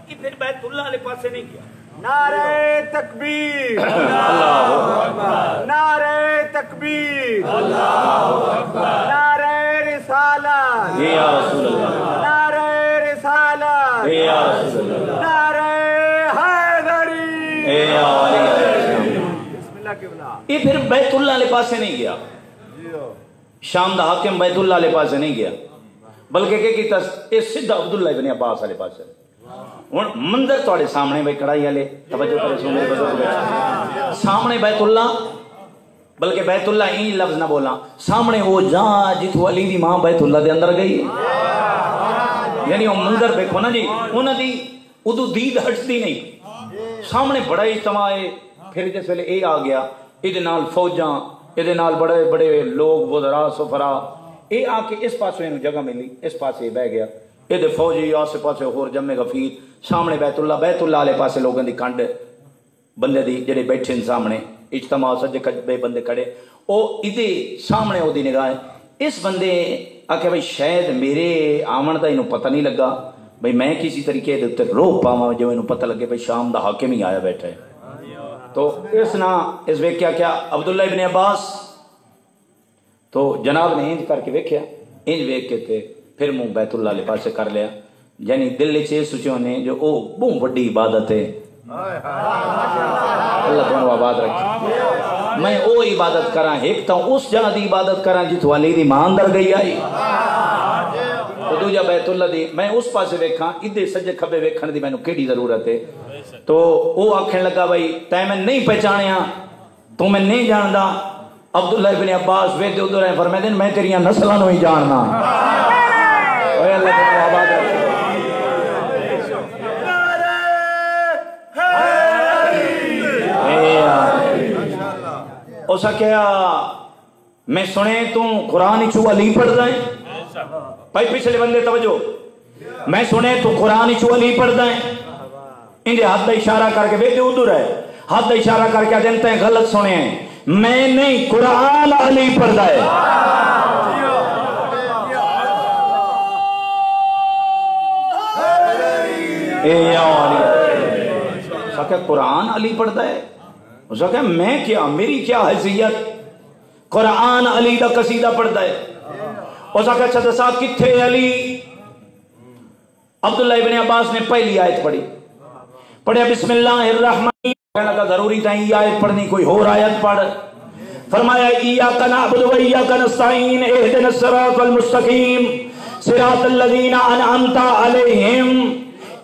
یہ پھر بیت اللہ علیہ پاسے نہیں کیا. نعرہ تکبیر اللہ اکبر، نعرہ تکبیر اللہ اکبر، نعرہ رسالت یا رسول اللہ، نعرہ رسالت یا رسول اللہ، نعرہ حیدری یا علی علیہ السلام. بسم اللہ کے بلا. یہ پھر بیت اللہ علیہ پاسے نہیں گیا. شام دا حاکم بیت اللہ علیہ پاسے نہیں گیا بلکہ کہ کیتا یہ سیدھا عبداللہ ابن عباس علیہ پاسے. منظر توڑے سامنے بھائی کڑائی والے توجہ کرے سو میرے بزرگ بیٹھے سامنے بیت اللہ، بلکہ بیت اللہ این لفظ نہ بولا سامنے وہ جہاں جتو علی دی ماں بیت اللہ دے اندر گئی. یعنی وہ منظر دیکھو نا جی انہوں دی ادو دید ہٹتی نہیں. سامنے بڑا اجتماع ہے. پھر جس ویلے اے آ گیا یہ نال فوجاں یہ نال بڑے بڑے لوگ وزراء سفراء اے آ کے اس پاسے انہوں جگہ ملی اس پاسے بہ گیا. یہ فوجی آسے پاسے ہور جمع غفیر سامنے بیت اللہ والے پاسے لوگوں دی کنڈ بندے دی جڑے بیٹھے سامنے اجتماع سجے کجبے بندے کھڑے او ادے سامنے او دی نگاہ اس بندے آکھے بھائی شاید میرے آمن دا انہوں پتہ نہیں لگا بھائی میں کسی طریقے دے اتر روح پاواں جو انہوں پتہ لگے بھائی شام دا حاکم ہی آیا بیٹھا ہے. تو اس نا اس ویکھیا کیا عبداللہ ابن عباس تو جناب نے انج کر کے ویکھیا انج ویکھ کے تے پھر منہ بیت اللہ علیہ پاسے کر لیا. یعنی دل چے سوچے نے جو او بہت بڑی عبادت ہے. اللہ تمہیں آباد رکھے. میں او عبادت کراں ایک تو اس جگہ دی عبادت کراں جتو علی دی ماں اندر گئی آئی تو دوجا بیت اللہ دی میں اس پاسے ویکھاں ادھے سجے کھبے ویکھن دی مینوں کیڑی ضرورت ہے. تو او آکھن لگا بھائی تے میں نہیں پہچانیا تو میں نہیں جاندا. عبداللہ ابن عباس ویدے ادھر ہیں فرمائے دن میں تیریاں نسلاں نو ہی جاننا. اے اللہ تمہیں آباد رکھے. اسا کیا میں سنے تم قرآن چو علی پڑھ رہے بھائی پچھلے بندے توجہ میں سنے تو قرآن چو علی پڑھ رہے انجھے ہاتھ دا اشارہ کر کے بیٹے ادھر ہے ہاتھ دا اشارہ کر کے جنتے ہیں غلط سنے ہیں میں نہیں قرآن علی پڑھ رہے. کہ قرآن علی پڑھتا ہے اس کا میں کیا میری کیا حیثیت قرآن علی دا قصیدہ پڑھتا ہے. اس کا اچھا دسا کتھے علی. عبداللہ ابن عباس نے پہلی آیت پڑھیا بسم اللہ الرحمن کہنا تھا ضروری تھا یہ آیت پڑھنی کوئی اور آیت پڑھ. فرمایا ایاک نعبد و ایاک نستعین اہدنا الصراط المستقیم صراط الذین انعمت علیہم.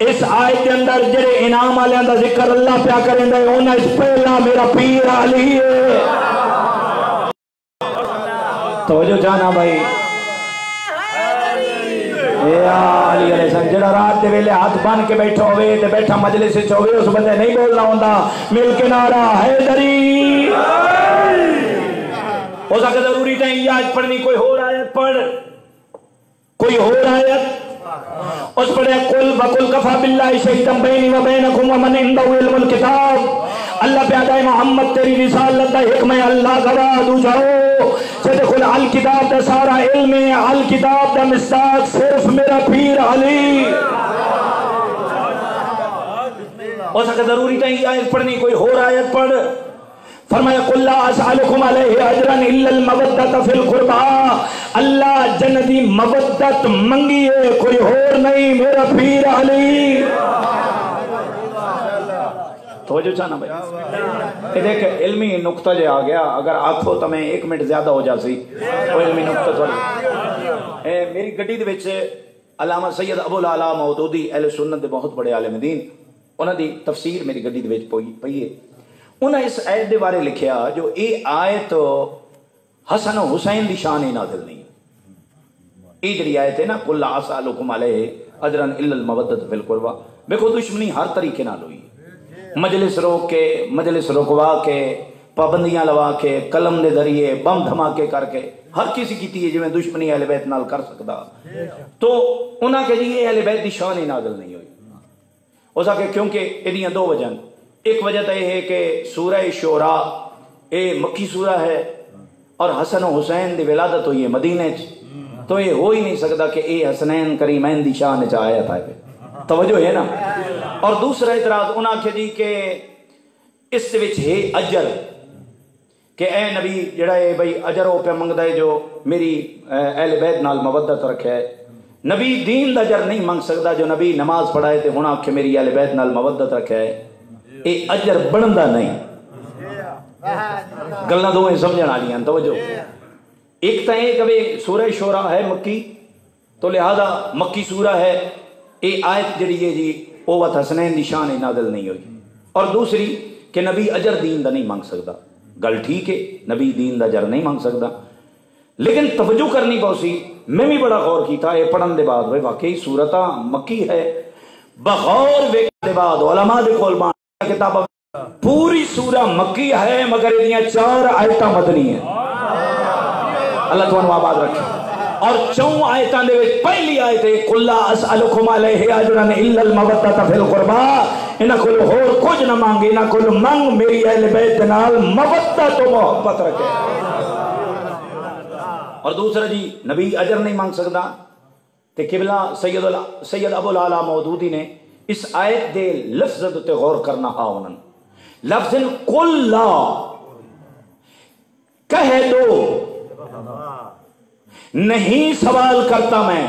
اس آیت کے اندر جڑے انعام والوں کا ذکر اللہ پیا کریں دے انہاں اس پہلا میرا پیر علی ہے. توجہ جانا بھائی یا علی علیہ السلام جڑا رات دے ویلے ہاتھ بن کے بیٹھا ہوئے تے بیٹھا مجلس وچ ہوئے اس بندے نہیں بولنا ہوندا مل کے نعرہ حیدری. ہو سکتا ضروری تھا یہ آیت پڑھنی کوئی اور آیت پڑھ کوئی اور آیت اس پڑھے قل وقل کفا باللہ شہیدم بینی و بینکم ومن عندہ علم الکتاب. اللہ پیادہ محمد تیری رسالت دا حکم اللہ گواہ دو جاؤ صدقل الکتاب دا سارا علم الکتاب دا مصداق صرف میرا پیر علی. ہو سکتا ضروری تھا یہ آیت پڑھنی کوئی اور آیت پڑھ. فرمایا قل لا اسألکم علیہ اجرا الا المودۃ فی القربى. اللہ جنتی مودت منگی ہے کوئی اور نہیں میرا پیر علی. تو توجہ چاہنا بھائی یہ دیکھ علمی نقطہ جو آ گیا اگر آکھو تو میں 1 منٹ زیادہ ہو جاسی وہ علمی نقطہ تھوڑا میری گڈی دے وچ علامہ سید ابو العلا مودودی اہل سنت دے بہت بڑے عالم دین انہاں دی تفسیر میری گڈی دے وچ پئی ہے انہاں اس آیت دے بارے لکھیا جو یہ آیت حسن و حسین دی شان نازل نہیں یہ جڑی آیت ہے نا قل لا اسالکم علیہ اجرا الا المودۃ فی القربى دیکھو دشمنی ہر طریقے نال ہوئی مجلس روک کے مجلس رکوا کے پابندیاں لوا کے قلم دے ذریعے بم دھماکے کر کے ہر کسی کیتی ہے جویں دشمنی اہل بیت نال کر سکدا تو انہاں کہ جی یہ اہل بیت دی شان نازل نہیں ہوئی ہو سکے کیونکہ ادیاں دو وجہ ایک وجہ تو یہ ہے کہ سورہ شعراء یہ مکی سورہ ہے اور حسن و حسین دی ولادت ہوئی ہے مدینے تو یہ ہو ہی نہیں سکتا کہ اے حسنین کریمین دی شان چ آیت ہے توجہ ہے نا اور دوسرا اعتراض انہاں کہ جی کہ اس وچ ہے اجر کہ اے نبی جڑا ہے بھائی اجر او پہ منگدا ہے جو میری اہل بیت نال مودت رکھے ہے نبی دین دا اجر نہیں منگ سکدا جو نبی نماز پڑھائے تے ہن آکھے میری اہل بیت نال مودت رکھے ہے اے اجر بندا نہیں گلاں دوئیں سمجھن والیاں توجہ ایک تو یہ کہ سورہ شعراء ہے مکی تو لہذا مکی سورہ ہے یہ آیت جڑی ہے جی اوت حسنین دی شان نازل نہیں ہوئی اور دوسری کہ نبی اجر دین دا نہیں مانگ سکتا گل ٹھیک ہے نبی دین دا اجر نہیں مانگ سکتا لیکن توجہ کرنی پوسی میں بھی بڑا غور کیتا ہے پڑھن دے بعد واقعی سورتاں مکی ہے بغور ویکھن دے بعد علماء دے کول کتاب پوری سورہ مکی ہے مگر ادیاں 4 آیتاں مدنی ہیں اللہ تمہیں آباد رکھے اور 4 آیتاں دے وچ پہلی آیت ہے قل لا اسالکم علیہ اجرا الا المودۃ فی القربى انہاں کول ہور کچھ نہ مانگے انہاں کول منگ میری اہل بیت نال مودت و محبت رکھے اور دوسرا جی نبی اجر نہیں مانگ سکتا تے قبلہ سید ابو العلا مودودی نے اس آیت دے لفظ تے غور کرنا آونن لفظ قل لا کہہ دو نہیں سوال کرتا میں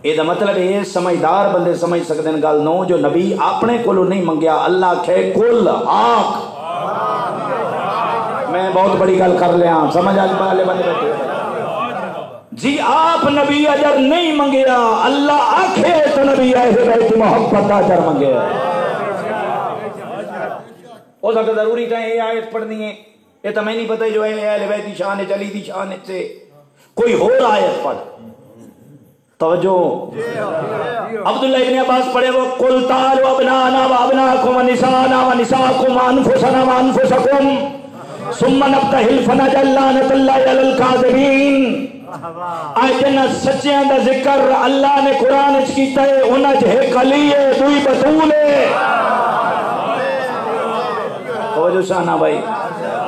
یہ مطلب ہے سمجھدار بندے سمجھ سکتے ہیں گل نو جو نبی اپنے کولو نہیں منگیا اللہ کہے کل آنکھ میں بہت بڑی گل کر لیا سمجھ آج والے بندے بیٹھے جی آپ نبی اجر نہیں منگیا اللہ آکھے تو نبی اہل بیت محبت اجر منگیا ہو سکتا ضروری تھا یہ آیت پڑھنی ہے یہ تو میں نہیں پتہ جو ہے اہل بیت دی شان چلی دی شان سے کوئی اور آیت پڑھ توجہ عبداللہ ابن عباس پڑھے وہ قل تعالوا ابنانا وابناکم ونسانا ونساکم وانفسنا وانفسکم ثم نبتہل فنجعل لعنۃ اللہ علی الکاذبین آئے جنہ سچیاں دا ذکر اللہ نے قرآن اچ کیتا ہے انہاں جہ کلی ہے دوئی بطول ہے توجہ شانا بھائی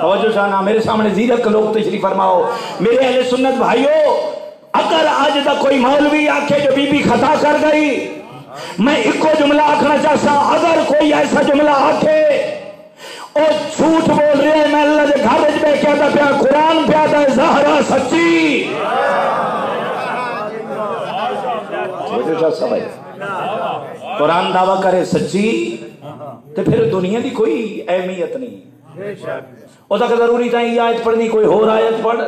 توجہ شانا میرے سامنے زیرک لوگ تشریف فرماؤ میرے اہل سنت بھائیو اگر آج تک کوئی مولوی آکھے جو بی بی خطا کر گئی میں ایک کو جملہ آکھنا چاہتا اگر کوئی ایسا جملہ آکھے اور جھوٹ بول رہے ہیں میں اللہ دے گھر میں کہتا پیا قرآن پہ آتا ہے زہرا سچی قرآن دعویٰ کرے سچی تو پھر دنیا دی کوئی اہمیت نہیں او تک ضروری تھا یہ آیت پڑھنی کوئی اور آیت پڑھ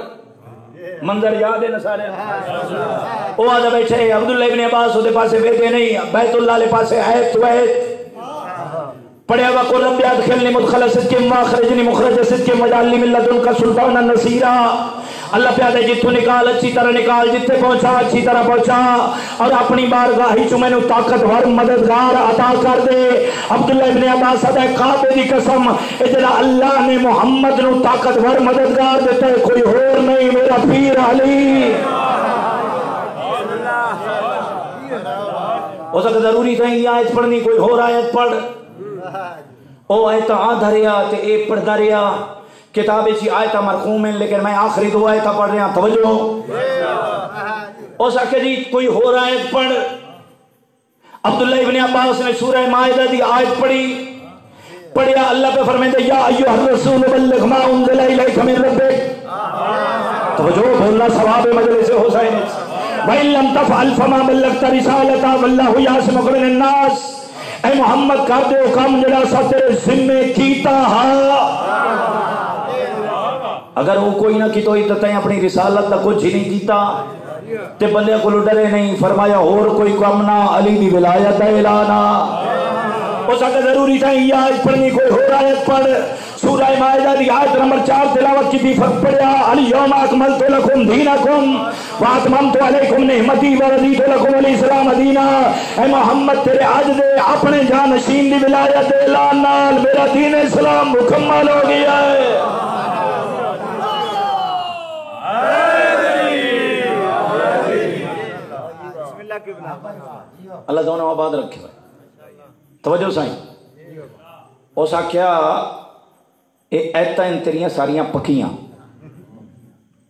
منظر یاد ہے نا سارے او آدھا بیٹھے عبداللہ ابن عباس ہوتے پاسے بیٹھے نہیں بیت اللہ لے پاسے آیت تو آیت پڑھے وقل رب ادخلنی مدخل صدق واخرجنی مخرج صدق واجعلنی من لدنک سلطانا نصیرا اللہ پیادے جتوں نکال اچھی طرح نکال جتے پہنچا اچھی طرح پہنچا اور اپنی بارگاہی چ مینوں طاقتور مددگار عطا کر دے عبداللہ ابن عباس صدق کعبے دی قسم اے جڑا اللہ نے محمد نو طاقتور مددگار دیتا ہے کوئی اور نہیں میرا پیر علی ہو سکتا ضروری تھا یہ آیت پڑھنی کوئی اور آیت پڑھ او آیت آدھا رہا تے اے پڑھدا رہا کتابیں چی آیتہ مرقوم ہیں لیکن میں آخری 2 آیتہ پڑھ رہا توجہ او سکے جی کوئی اور آیت پڑھ عبداللہ ابن عباس نے سورہ مائدہ دی آیت پڑھیا اللہ پہ فرمائے یا ایوہ الرسول بلغ ما انزل الیک من ربک توجہ بولنا ثواب مجلس حسین وَإِن لَمْ تَفْعَلْ فَمَا بَلَّغْتَ رِسَالَتَهُ وَاللَّهُ يَعْصِمُكَ مِنَ النَّاسِ اے محمد کر دے کام جڑا سا تیرے ذمے کیتا ہا، اگر وہ کوئی نہ کی تو تائیں اپنی رسالت کا کچھ ہی نہیں کیتا تے بندے کو ڈرے نہیں، فرمایا اور کوئی کام نہ، علی دی ولایت دا اعلان ہو سکتا ضروری تھا یہ آیت پڑھنی، کوئی اور آیت پڑھ، سورہ مائدہ دی آیت نمبر 4 تلاوت کی بھی فرق پڑیا، الیوم اکملت لکم دینکم واتممت علیکم نعمتی ورضیت لکم الاسلام دینا۔ اے محمد تیرے آج دے اپنے جانشین دی ولایت دے اعلان نال میرا دین اسلام مکمل ہو گیا ہے۔ اللہ دونوں آباد رکھے ہوئے، توجہ سائیں اس آکھیا اے ایتا ان تیریاں ساریاں پکیاں،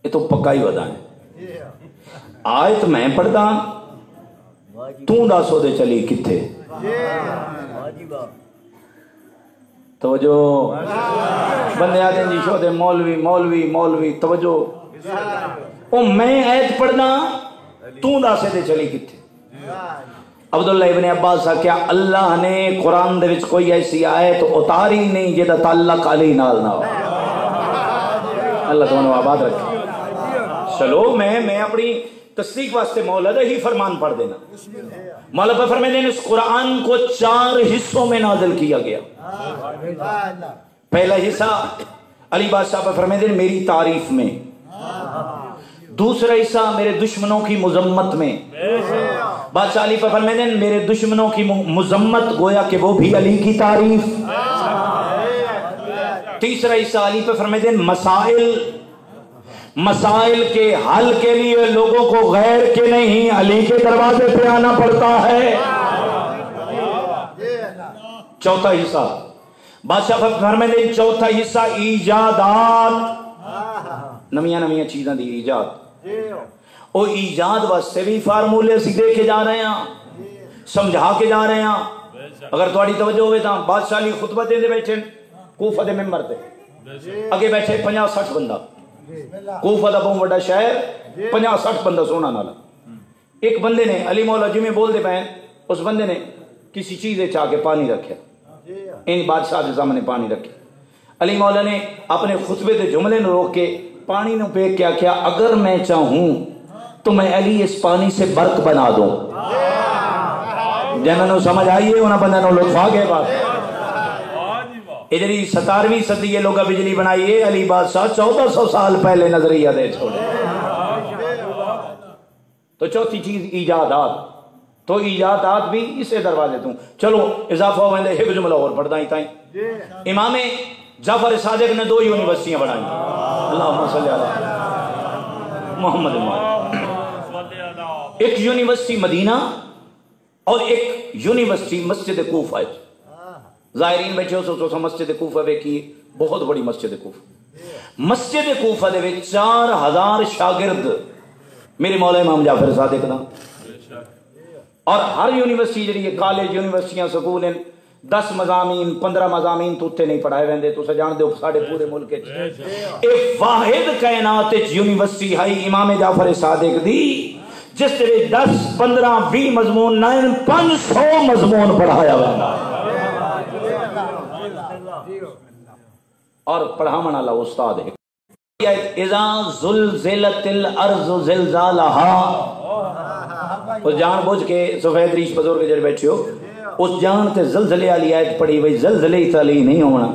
یہ تو پکائی ودا ہے، آیت میں پڑھدا توں داسو دے چلی کتھے، توجہ بندے آتے ہیں جی شو دے مولوی مولوی مولوی، توجہ او میں آیت پڑھدا توں داسے دے چلی کتھے۔ عبداللہ ابن عباس کیا اللہ نے قرآن دے وچ کوئی ایسی آیت اتاری نہیں جہاں تعلق علی نال نہ ہو، اللہ تمہیں آباد رکھے۔ چلو میں اپنی تصدیق واسطے مولا دا ہی فرمان پڑھ دینا، مولا پر فرمائے دینا اس قرآن کو 4 حصوں میں نازل کیا گیا۔ پہلا حصہ علی بادشاہ پر فرمائے دینا میری تعریف میں، دوسرا حصہ میرے دشمنوں کی مذمت میں، بادشاہ علی پر فرمائے دیں میرے دشمنوں کی مذمت گویا کہ وہ بھی علی کی تعریف، تیسرا حصہ علی پر فرمائے دیں مسائل کے حل کے لیے لوگوں کو غیر کے نہیں علی کے دروازے پہ آنا پڑتا ہے۔ چوتھا حصہ بادشاہ پر فرمائے دیں چوتھا حصہ ایجادات، نمیاں نمیاں چیزاں دی ایجاد، او ایجاد واسطے بھی فارمولے اسی دے کے جا رہے ہیں، سمجھا کے جا رہے ہیں۔ اگر تھوڑی توجہ ہوئے تھا بادشاہ علی خطبہ دے بیٹھے کوفہ دے ممبر تے، اگے بیٹھے 50-60 بندہ، کوفہ دا بہت بڑا شہر، 50-60 بندہ سونا نالا۔ ایک بندے نے علی مولا جی میں بول دے پہن، اس بندے نے کسی چیزیں چاہ کے پانی رکھے، ان بادشاہ کے سامنے پانی رکھے، علی مولا نے اپنے خطبے دے جملے نو روک کے پانی نو پہ کیا کیا، اگر میں چاہوں تو میں علی اس پانی سے برق بنا دوں۔ جنہوں نے سمجھ آئیے انہوں بندہ نو لطف آگے بات، ادھری 17ویں صدی یہ لوگا بجلی بنائیے، علی بادشاہ 1400 سال پہلے نظریہ دے چھوڑے۔ تو چوتھی چیز ایجادات، تو ایجادات بھی اسے دروازے دوں۔ چلو اضافہ ہوئے ہیں ایک جملہ اور پڑھ دائیں تائیں، امام جعفر صادق نے 2 یونیورسٹیاں بنائیں، اللہم صلی اللہ محمد ایک یونیورسٹی مدینہ اور ایک یونیورسٹی مسجد کوفہ ہے۔ ظاہرین بیٹھے ہو سو مسجد کوفہ بیکی بہت بڑی مسجد کوفہ، مسجد کوفہ دے وچ 4000 شاگرد میرے مولا امام جعفر صادق دا، اور ہر یونیورسٹی جڑی کالج یونیورسٹیاں سکول ہیں 10 مضامین 15 مضامین تو اتنے نہیں پڑھائے ویندے، تو جان دے ساڈے پورے ملک ایک واحد کائنات یونیورسٹی ہے امام جعفر صادق دی، جس دے 10 15 20 مضمون نہ 500 مضمون پڑھایا ویندا، اور پڑھاون والا استاد ہے۔ اذا زلزلت الارض زلزالها، اس جان بوجھ کے سفید ریش بزرگ جڑے بیٹھے ہو اس جان تے زلزلے والی آیت پڑھی وئی، زلزلے ہی تلی نہیں ہونا۔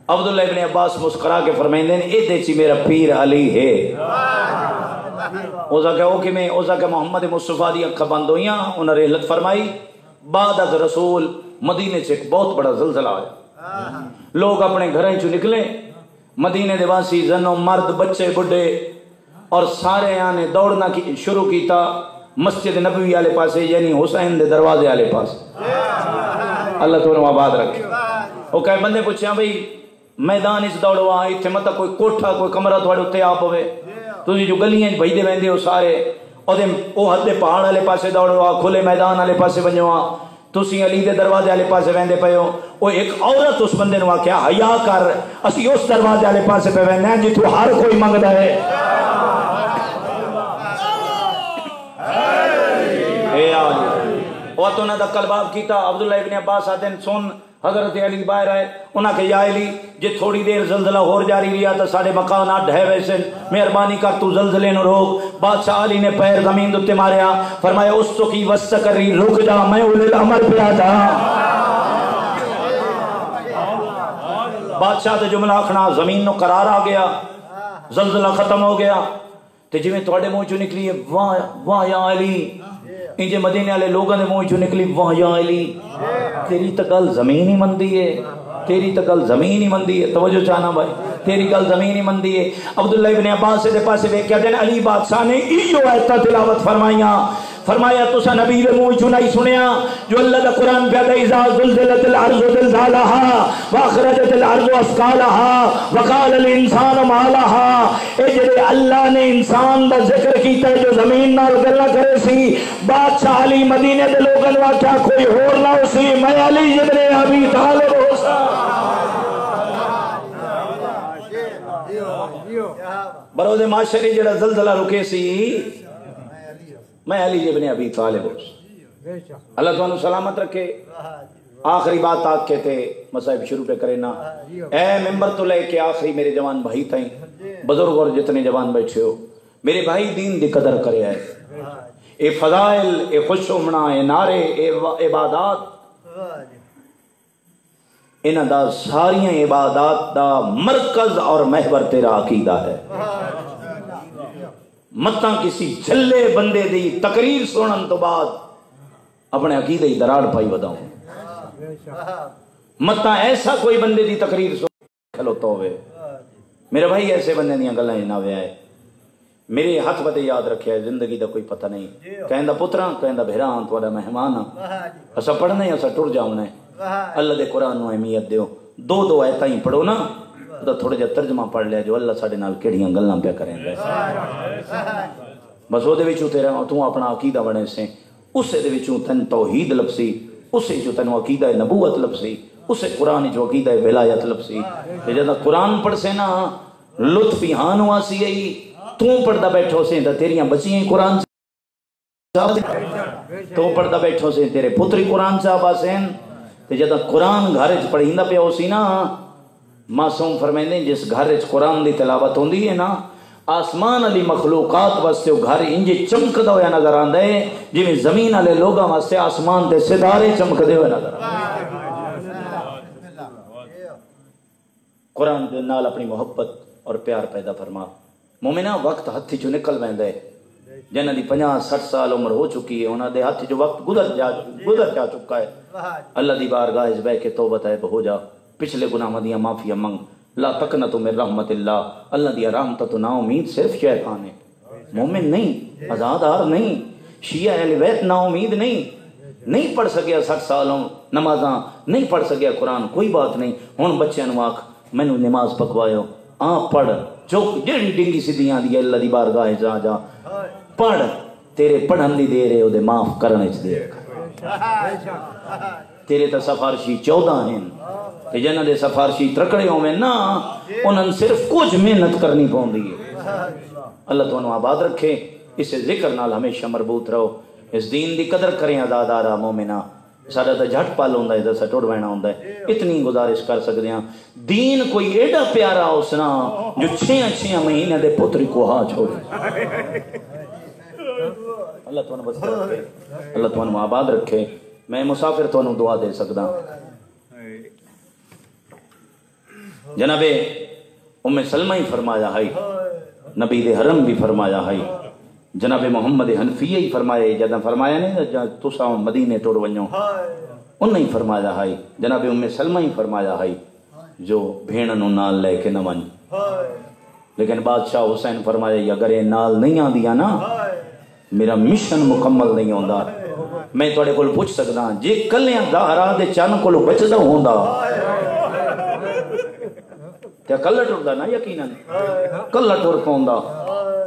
عبداللہ ابن عباس مسکرا کے فرمائیں دیں اے دے چی میرا پیر علی ہے، اوزا کہ او کہ میں اوزا کہ محمد مصطفیٰ دی اکھا بند ہوئیاں، انہوں نے رحلت فرمائی، بعد از رسول مدینے سے ایک بہت بڑا زلزلہ آیا، لوگ اپنے گھریں چو نکلے، مدینے دے واسی زنوں مرد بچے بڑھے اور سارے آنے دوڑنا شروع کیتا مسجد نبوی والے پاسے، یعنی حسین دے دروازے والے پاس۔ اللہ تو آباد رکھے۔ وہ کہے بندے پوچھیں بھئی میدان اس دوڑوا اتنے مطلب کوئی کوٹھا کوئی کمرہ تھوڑے اتنے آپ ہوئے، تو جو گلیاں بھائی دے ویندے ہو سارے او حد پہاڑ والے پاسے دوڑوا، کھلے میدان والے پاسے بنجوا، تسی علی دے دروازے والے پاسے ویندے پے ہو۔ وہ ایک عورت اس بندے نے آکھیا حیا کر، اسی اس دروازے والے پاسے پہ ویندے ہیں جتھوں ہر کوئی منگدا ہے۔ وہ تو انہوں دا قلباب کیتا عبداللہ ابن عباس آتے ہیں سن حضرت علی باہر آئے انہاں کہ یا علی جے تھوڑی دیر زلزلہ اور جاری رہا تو ساڑے مکانات ڈھے ویسے مہربانی کر تو زلزلے نو روک بادشاہ علی نے پیر زمین دوتے ماریا فرمایا اس تو کی وسط کری رک جا میں اولی الامر پہ آتا بادشاہ دے جملہ آکھنا زمین نو قرار آ گیا زلزلہ ختم ہو گیا تے جی میں توڑے منہ چو نکلی ہے واہ یا علی انجے مدینے والے لوگوں نے منہ چو نکلی واہ یا علی تیری تو گل زمین ہی مندی ہے تیری تو گل زمین ہی مندی ہے توجہ چاہنا بھائی تیری گل زمین ہی مندی ہے عبداللہ ابن عباس سے دے پاسے ویکھ کیا دین علی بادشاہ نے ایو ایتا تلاوت فرمائیاں فرمایا تسا نبی دے منہ چوں نہیں سنیا جو اللہ دا قرآن پہ ہے اذا زلزلت الارض زلزالها واخرجت الارض اثقالها وقال الانسان ما لها اے جڑے اللہ نے انسان دا ذکر کیتا ہے جو زمین نال گلا کرے سی بادشاہ علی مدینے دے لوگاں نوں آکھیا کوئی ہور نہ ہو سی میں علی ابن ابی طالب ہو سا بروز معاشری جڑا زلزلہ رکے سی میں علی ابن ابی طالب ہوں اللہ تو انہوں سلامت رکھے آخری بات آگ کے تھے مصائب شروع پہ کرے نا اے ممبر تو لے کے آخری میرے جوان بھائی تھیں بزرگ اور جتنے جوان بیٹھے ہو میرے بھائی دین دی قدر کرے آئے اے فضائل اے خوش امنا اے نعرے اے عبادات انہ دا ساریاں عبادات دا مرکز اور محور تیرا عقیدہ ہے متاں کسی جھلے بندے دی تقریر سنن تو بعد اپنے عقیدہ ہی دراڑ پائی وداؤں متاں ایسا کوئی بندے دی تقریر سنن کھلوتا ہوئے میرے بھائی ایسے بندے دیا گلہ ہی نہ ہوئے آئے میرے ہاتھ بتے یاد رکھے ہے زندگی دا کوئی پتہ نہیں کہندہ پتران کہندہ بھیران توڑا مہمان اسا پڑھنے اسا ٹر جاؤنے اللہ دے قرآن نو اہمیت دیو دو ایتاں ہی پڑھو نا تو تھوڑے جا ترجمہ پڑھ لیا جو اللہ ساڑے نال کیڑیاں گلاں پہ کریں گے بس وہ دے وچوں تیرا تو اپنا عقیدہ بنے سے اسے دے وچوں تن توحید لفظی اسے جو تن عقیدہ نبوت لفظی اسے قرآن جو عقیدہ ولایت لفظی جب قرآن پڑھ سے نا لطف ہان ہوا سی ای تو پڑھدا بیٹھو سے تیریاں بچیاں قرآن تو پڑھدا بیٹھو سے تیرے پتری قرآن صاحب آسین جب قرآن گھر وچ پڑھیندا پیا ہو سی نا معصوم فرمائندے جس گھر وچ قرآن دی تلاوت ہوندی ہے نا آسمان علی مخلوقات واسطے گھر انج چمکدا ہویا نظر آندا ہے جویں زمین والے لوگاں واسطے آسمان تے ستارے چمکدے ہوئے نظر آندے قرآن دے نال اپنی محبت اور پیار پیدا فرما مومنہ وقت ہتھ چوں نکل ویندا ہے جنہاں دی 50-60 سال عمر ہو چکی ہے انہاں دے ہاتھ جو وقت گزر جا چکا ہے اللہ دی بارگاہ وچ بیٹھ کے توبہ طیب ہو جا پچھلے گناہاں دیاں معافیاں منگ لا تقنطوا من رحمت اللہ دی رحمت تو نا امید صرف شیطان ہے مومن نہیں آزادار نہیں شیعہ اہل بیت نا امید نہیں پڑھ سکیا 60 سالوں نمازاں نہیں پڑھ سکیا قرآن کوئی بات نہیں ہن بچیاں نوں آکھ مینوں نماز پکوایو پڑھ جو جڑی ڈنگی سیدھیاں دی اللہ دی بارگاہ جا پڑھ تیرے پڑھن دی دیر ہے او دے معاف کرنے چ دیر تیرے تا سفارشی 14 ہیں کہ جنہاں دے سفارشی ترکڑے ہوئے نا انہاں صرف کچھ محنت کرنی پوندی ہے اللہ تو انہوں آباد رکھے اسے ذکر نال ہمیشہ مربوط رہو اس دین دی قدر کریں آزادارا مومنہ سارا تا جھٹ پال ہوندہ ہے جیسا ٹوڑ بہنا ہوندہ ہے اتنی گزارش کر سکتے ہیں دین کوئی ایڈا پیارا اسنا جو 6 مہینے دے پتری کو ہاں چھوڑے اللہ تو انہوں بس رکھے اللہ تو انہوں آباد رکھے میں مسافر تو انہوں دعا دے سکتا جناب ام سلمہ ہی فرمایا ہے نبی دے حرم بھی فرمایا ہے جناب محمد حنفیہ ہی فرمایا جدہ فرمایا نہیں تسا مدینے ٹوڑ ونجو انہوں ہی فرمایا ہے جناب ام سلمہ ہی فرمایا ہے جو بھیڑنوں نال لے کے نہ ونج لیکن بادشاہ حسین فرمایا اگر یہ نال نہیں آن دیا نا میرا مشن مکمل نہیں ہوندہ میں توڑے کل پوچھ سکتا جے کلیاں دہرا دے چان کلو بچدہ ہوندہ کیا کلہ ٹردہ نا یقیناً کلہ ٹر پوندہ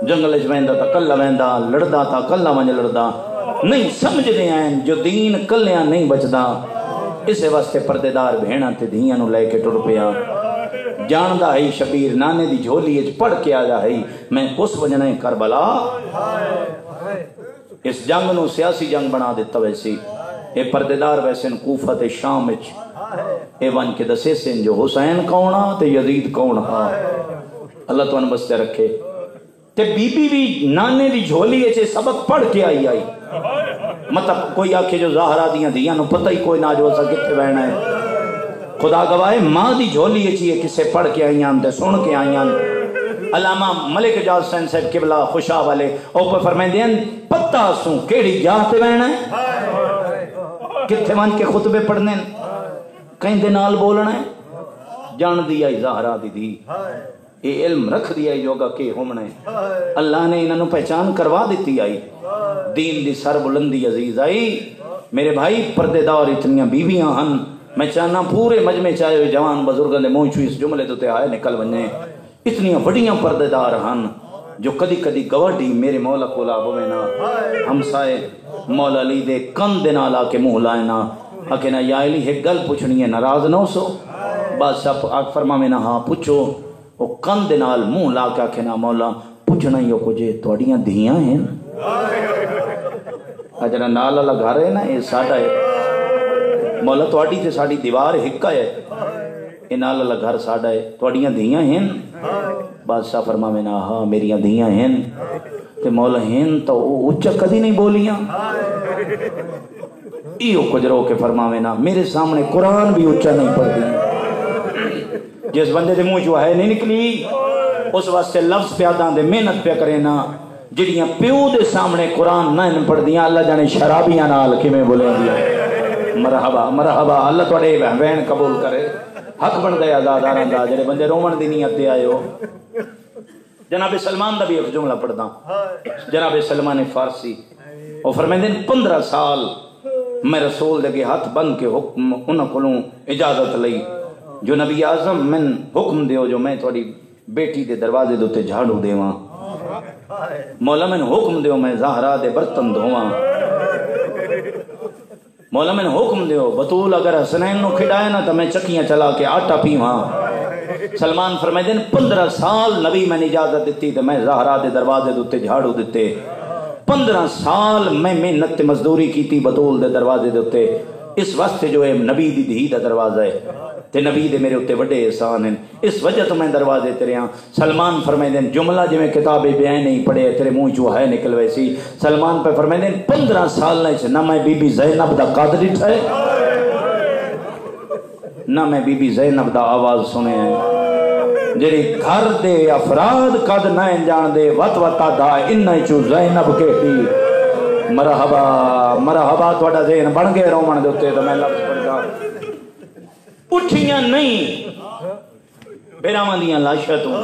جنگل جویندہ تا کلہ ویندہ لڑدہ تا کلہ ونج لڑدہ نہیں سمجھ دے آئیں جو دین کلیاں نہیں بچدہ اسے واسطے پردیدار بھیڑا تے دھیاں نو لے کے ٹر پیا جاندہ ہے شبیر نانے دی جھولی اچ پڑھ کے آجا ہے میں اس وجنہ کربلا اس جنگ نو سیاسی جنگ بنا دیتا ویسی اے پردیدار ویسے کوفہ تے شام وچ اے ون کے دسے سن جو حسین کون ہا تے یزید کون ہا اللہ تو ان بستے رکھے تے بی بی بھی نانے دی جھولی اچھے سبق پڑھ کے آئی مطلب کوئی آکھے جو زہرا دیاں دیاں نو پتہ ہی کوئی نہ جو سا کتے بہنا ہے خدا گواہ ماں دی جھولی اچھی کسے پڑھ کے آئیاں تے سن کے آئیاں علامہ ملک اجاز حسین صاحب قبلہ خوشا والے او پر فرمائیں دیں پتہ سوں کیڑی جاتے بہنا ہے کتے مان کے خطبے پڑھنے کہیں دے نال بولنا ہے جان دیا زہرا دی یہ علم رکھ دیا یوگا کے ہومنے اللہ نے انہوں پہچان کروا دیتی آئی دین دی سر بلندی عزیز آئی میرے بھائی پردے دار اتنیاں بیویاں ہن میں چاہنا پورے مجمع چاہے ہوئے جوان بزرگوں نے منہ چو اس جملے تو آئے نکل بنے اتنیاں بڑیاں پردے دار ہن جو کدی کدی گواڈی میرے مولا کو لابو میں نا ہمسائے مولا علی دے کن دے نالا کے منہ لائے نا اکینا یا علی ایک گل پوچھنی ہے ناراض نہ ہو سو بادشاہ فرما میں نا ہاں پوچھو وہ کن دے نال منہ لا کے آکھنا مولا پوچھنا ہی ہو کجھے توڑیاں دھیاں ہیں اجنا نال اللہ گھر ہے نا یہ ساڑھا ہے مولا توڑی تے ساڑھی دیوار ہکا ہے یہ نال اللہ گھر ساڑھا ہے توڑیاں دھیاں ہیں بادشاہ فرما میں نا ہاں میریاں دھیاں ہیں تے مولا ہیں تو اچھا کدی نہیں بولیاں ایو کچھ رو کے فرما میں نا میرے سامنے قرآن بھی اچھا نہیں پڑھ دی جس بندے دے منہ جو ہے نہیں نکلی اس واسطے لفظ پیاداں دے محنت پہ کرے نا جڑیاں پیو دے سامنے قرآن نہ پڑھ دیاں اللہ جانے شرابیاں نال کی میں بولیں دیا مرحبا مرحبا اللہ توڑے بہن قبول کرے حق بن گئے آزاد آرندہ جڑے بندے رومن دی نیت دے آئے ہو جناب سلمان دا بھی ایک جملہ پڑھ دا جناب سلمان فارسی اور فرمائیں دن 15 سال میں رسول دے کے ہاتھ بند کے حکم انہوں کلوں اجازت لئی جو نبی اعظم من حکم دیو جو میں تھوڑی بیٹی دے دروازے دوتے جھاڑو دیواں مولا من حکم دیو میں زہرا دے برتن دھواں مولا من حکم دیو بطول اگر حسنین نو کھڑائے نا تو میں چکیاں چلا کے آٹا پیواں سلمان فرمائے دن 15 سال نبی میں اجازت دیتی تو میں زہرا دے دروازے دوتے جھاڑو دیتے 15 سال میں محنت مزدوری کی تھی بطول دے دروازے دوتے اس واسطے جو ہے نبی دی دھی دا دروازہ ہے تے نبی دے میرے اتے بڑے احسان ہیں اس وجہ تو میں دروازے تیرے ہاں سلمان فرمائے دن جملہ جو میں کتاب بیان نہیں پڑھے تیرے منہ جو ہے نکل ویسی سلمان پہ فرمائے دن 15 سال نہ میں بی بی زینب دا قادر اٹھائے نہ میں بی بی زینب دا آواز سنے ہیں جیری گھر دے افراد قد نہ جان دے وط وطا دا انہی چو زینب کہتی مرحبا مرحبا توڑا ذہن بن گئے رومن دوتے تو میں لفظ پڑھ گا اٹھیاں نہیں بیرامان دیاں لاشتوں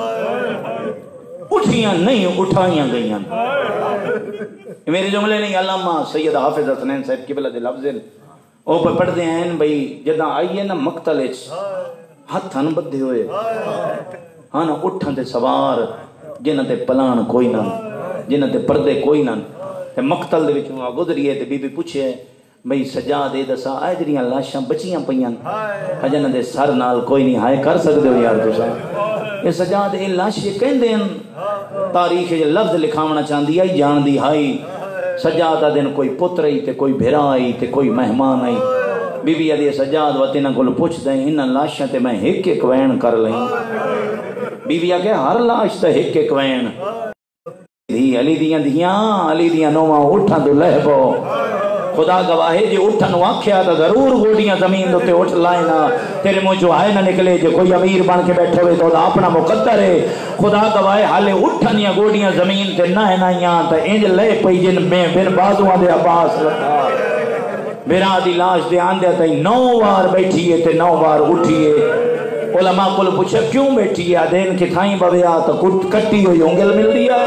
اٹھیاں نہیں اٹھائیاں گئیاں میرے جملے نہیں علامہ سید حافظ حسنین صاحب کی بلد لفظ او پہ پڑھ دے ہیں بھئی جدہ آئیے نا مقتل ہتھن بدھے ہوئے ہاں نا اٹھن تے سوار جنہ تے پلان کوئی نہ جنہ تے پردے کوئی نہ مقتل دے وچوں گزریے تے بی بی پوچھے بھئی سجا دے دسا آئے جڑیاں لاشاں بچیاں پیاں اجن دے سر نال کوئی نہیں ہائے کر سکدے ہو یار تساں یہ سجا دے لاشے کہندے ہیں تاریخ جو لفظ لکھاونا چاندی آئی جان دی ہائی سجادہ دن کوئی پتر آئی تے کوئی بھیرا آئی تے کوئی مہمان آئی بی بی آدھی سجاد وطی نہ کل پوچھ دیں انہاں لاشاں تے میں ایک ایک وین کر لیں بی بی آکے ہر لاش تے ایک ایک وین علی دیاں نوماں اٹھاں تو لہ پو خدا گواہے جی اٹھن واقعہ تو ضرور گوڑیاں زمین دوتے اٹھ لائنا تیرے منہ جو آئے نہ نکلے جو کوئی امیر بن کے بیٹھے ہوئے تو اپنا مقدر ہے خدا گواہے حالے اٹھن یا گوڑیاں زمین تے نہ نائیاں تو انج لے پئی جن میں بن بازوان دے عباس لکھا میرا دی لاش دے آن دے تے 9 بار بیٹھیے تے 9 بار اٹھیے علماء کو پوچھا کیوں بیٹھی ہے دین کے تھائیں بویا تو کٹی ہوئی انگل مل دیا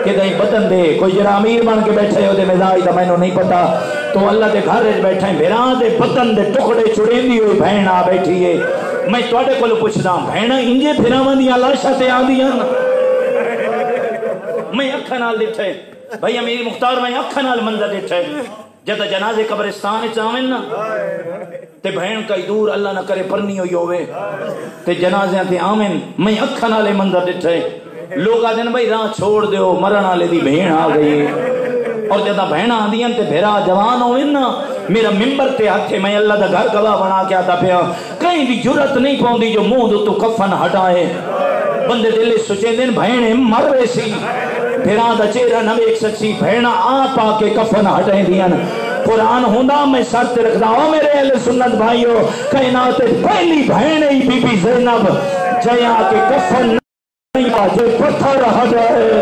کہ دہیں بدن دے کوئی جرا امیر بن کے بیٹھے ہو دے مزائی تا میں نو نہیں پتا تو اللہ دے گھر بیٹھے ہیں میران دے بدن دے ٹکڑے چڑین دی ہوئی بہن آ بیٹھی ہے میں توڑے کو پوچھتا ہوں بہن انجے پھرامان دیا لاشا تے آن دیا میں اکھا نال دیٹھے بھائی امیر مختار میں اکھا نال منظر دیٹھے جدہ جنازے قبرستان چاہمیں نا تے بہن کئی دور اللہ نہ کرے پرنی ہوئی ہوئے تے جنازے تے آمین میں اکھا نالے منظر دیٹھے لوگ آدھیں بھائی راہ چھوڑ دیو مرن آلے دی بہن آ گئی اور جدہ بہن آ دیاں تے بھیرا جوان ہوئے نا میرا ممبر تے ہاتھے میں اللہ دا گھر گواہ بنا کے آتا پیا کہیں بھی جرت نہیں پاؤندی جو منہ تو کفن ہٹائے بندے دل سوچے دن بھینے مر رہے سی بھیران دا چہرہ نہ ایک سچی بھینا آپ آ کے کفن ہٹائیں دیا قرآن ہوندہ میں سر تے رکھدا ہوں میرے اہل سنت بھائیو کائنات پہلی بہن ہی بی بی زینب جیا کے کفن نہیں آجے پتھر ہٹائے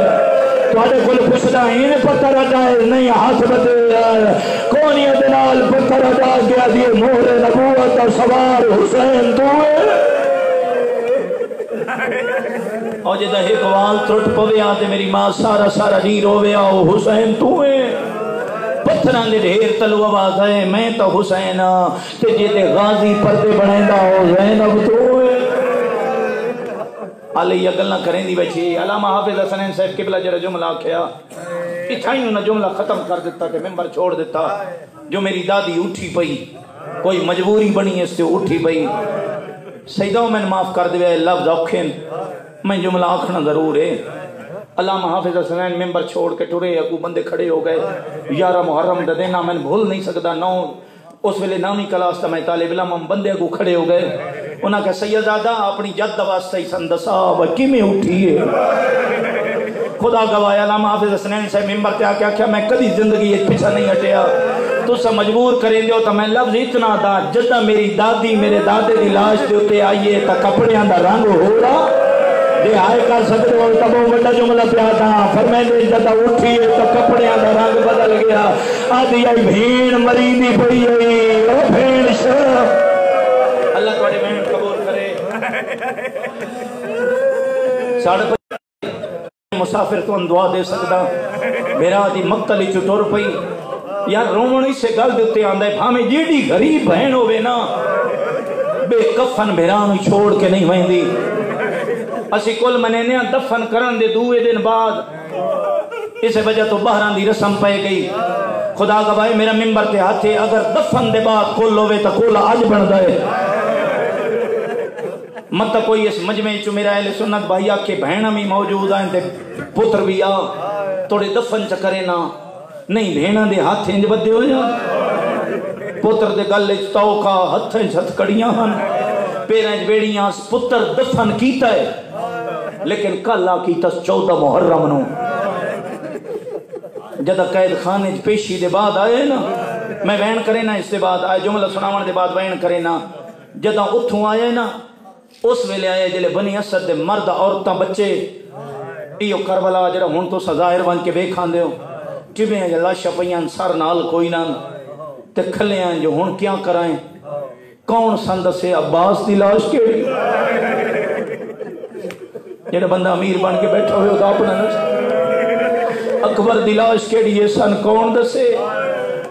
تو آدھے کل پوچھتا ہے انہیں پتھر ہٹائے نہیں ہاتھ بدے کونی ادنال پتھر ہٹا گیا دیئے مہر نبوت سوار حسین دوئے اور جدہ ایک وال ترٹ پوے آتے میری ماں سارا سارا نہیں روے آؤ حسین دوئے پتھران دے ڈھیر تلو آواز ہے میں تو حسین تے جیتے غازی پردے بڑھیں دا ہو زینب دوئے علی اگل نہ کریں دی بچی علامہ حافظ حسنین صاحب قبلہ جرہ جملہ کیا اتھائیوں نہ جملہ ختم کر دیتا کہ ممبر چھوڑ دیتا جو میری دادی اٹھی پئی کوئی مجبوری بنی اس سے اٹھی پئی سیدوں میں معاف کر دے لفظ اوکھیں میں جملہ آکھنا ضرور ہے علامہ حافظ حسنین ممبر چھوڑ کے ٹرے اگو بندے کھڑے ہو گئے 11 محرم دا دینا میں بھول نہیں سکتا نو اس ویلے نامی کلاس تا میں طالب علم بندے اگو کھڑے ہو گئے انہاں کہ سیدزادہ اپنی جد واسطہ ہی سندسا کی میں اٹھی ہے خدا گواہ علامہ حافظ حسنین سے ممبر تے آکے آکھیا میں کدی زندگی ایک پیچھا نہیں ہٹیا تو سا مجبور کریں دیو تا میں لفظ اتنا دا جدہ میری دادی میرے دادے دی لاش دیوتے آئیے تا کپڑیاں دا رنگ ہو رہا دے آئے کر سکتے ہو تب وہ بڑا جملہ پیادا فرمائے دے جدہ اٹھیے تو کپڑیاں دا رنگ بدل گیا آدھی آئی بھین مریدی پئی ہوئی او بھین شرف اللہ توڑے بھین قبول کرے ساڑھے پر مسافر تو دعا دے سکتا میرا دی مقتلی چٹور پئی یار رومنی سے گل دیتے آندھے بھامے جیڑی غریب بہن ہوئے نا بے کفن بھیرانو چھوڑ کے نہیں ہوئیں دی اسی کل منینے دفن کرن دے دوئے دن بعد اسے وجہ تو بہران دی رسم پہ گئی خدا گواہے میرا ممبر تے ہاتھے اگر دفن دے بعد کل ہوئے تا کل آج بن دائے مت کوئی اس مجمع چو میرا اہل سنت بھائی آکے بہن ہمیں موجود آئیں تے پتر بھی آ توڑے دفن چکرے نا نہیں بہنہ دے ہاتھیں جو بدے ہو جا پتر دے گلے توکا ہتھیں چھت کڑیاں ہن پیریں بیڑیاں پتر دفن کیتا ہے لیکن کلا کیتا 14 محرم نو جدہ قید خانے پیشی دے بعد آئے نا میں وین کرے نا اس دے بعد آئے جملہ سناون دے بعد وین کرے نا جدہ اتھوں آئے نا اس ویلے آئے جلے بنی اسد دے مرد عورتاں بچے ایو کربلا جڑا ہون تو سزائر بن کے بے کھان دے ہو ٹبیں جو لاشا پئیان سر نال کوئی نہ تے کھلے ہیں جو ہون کیا کرائیں کون سند سے عباس دی لاش کیڑی جڑا بندہ امیر بن کے بیٹھا ہوئے ہوتا اپنا نہ اکبر دی لاش کیڑی ہے سن کون دسے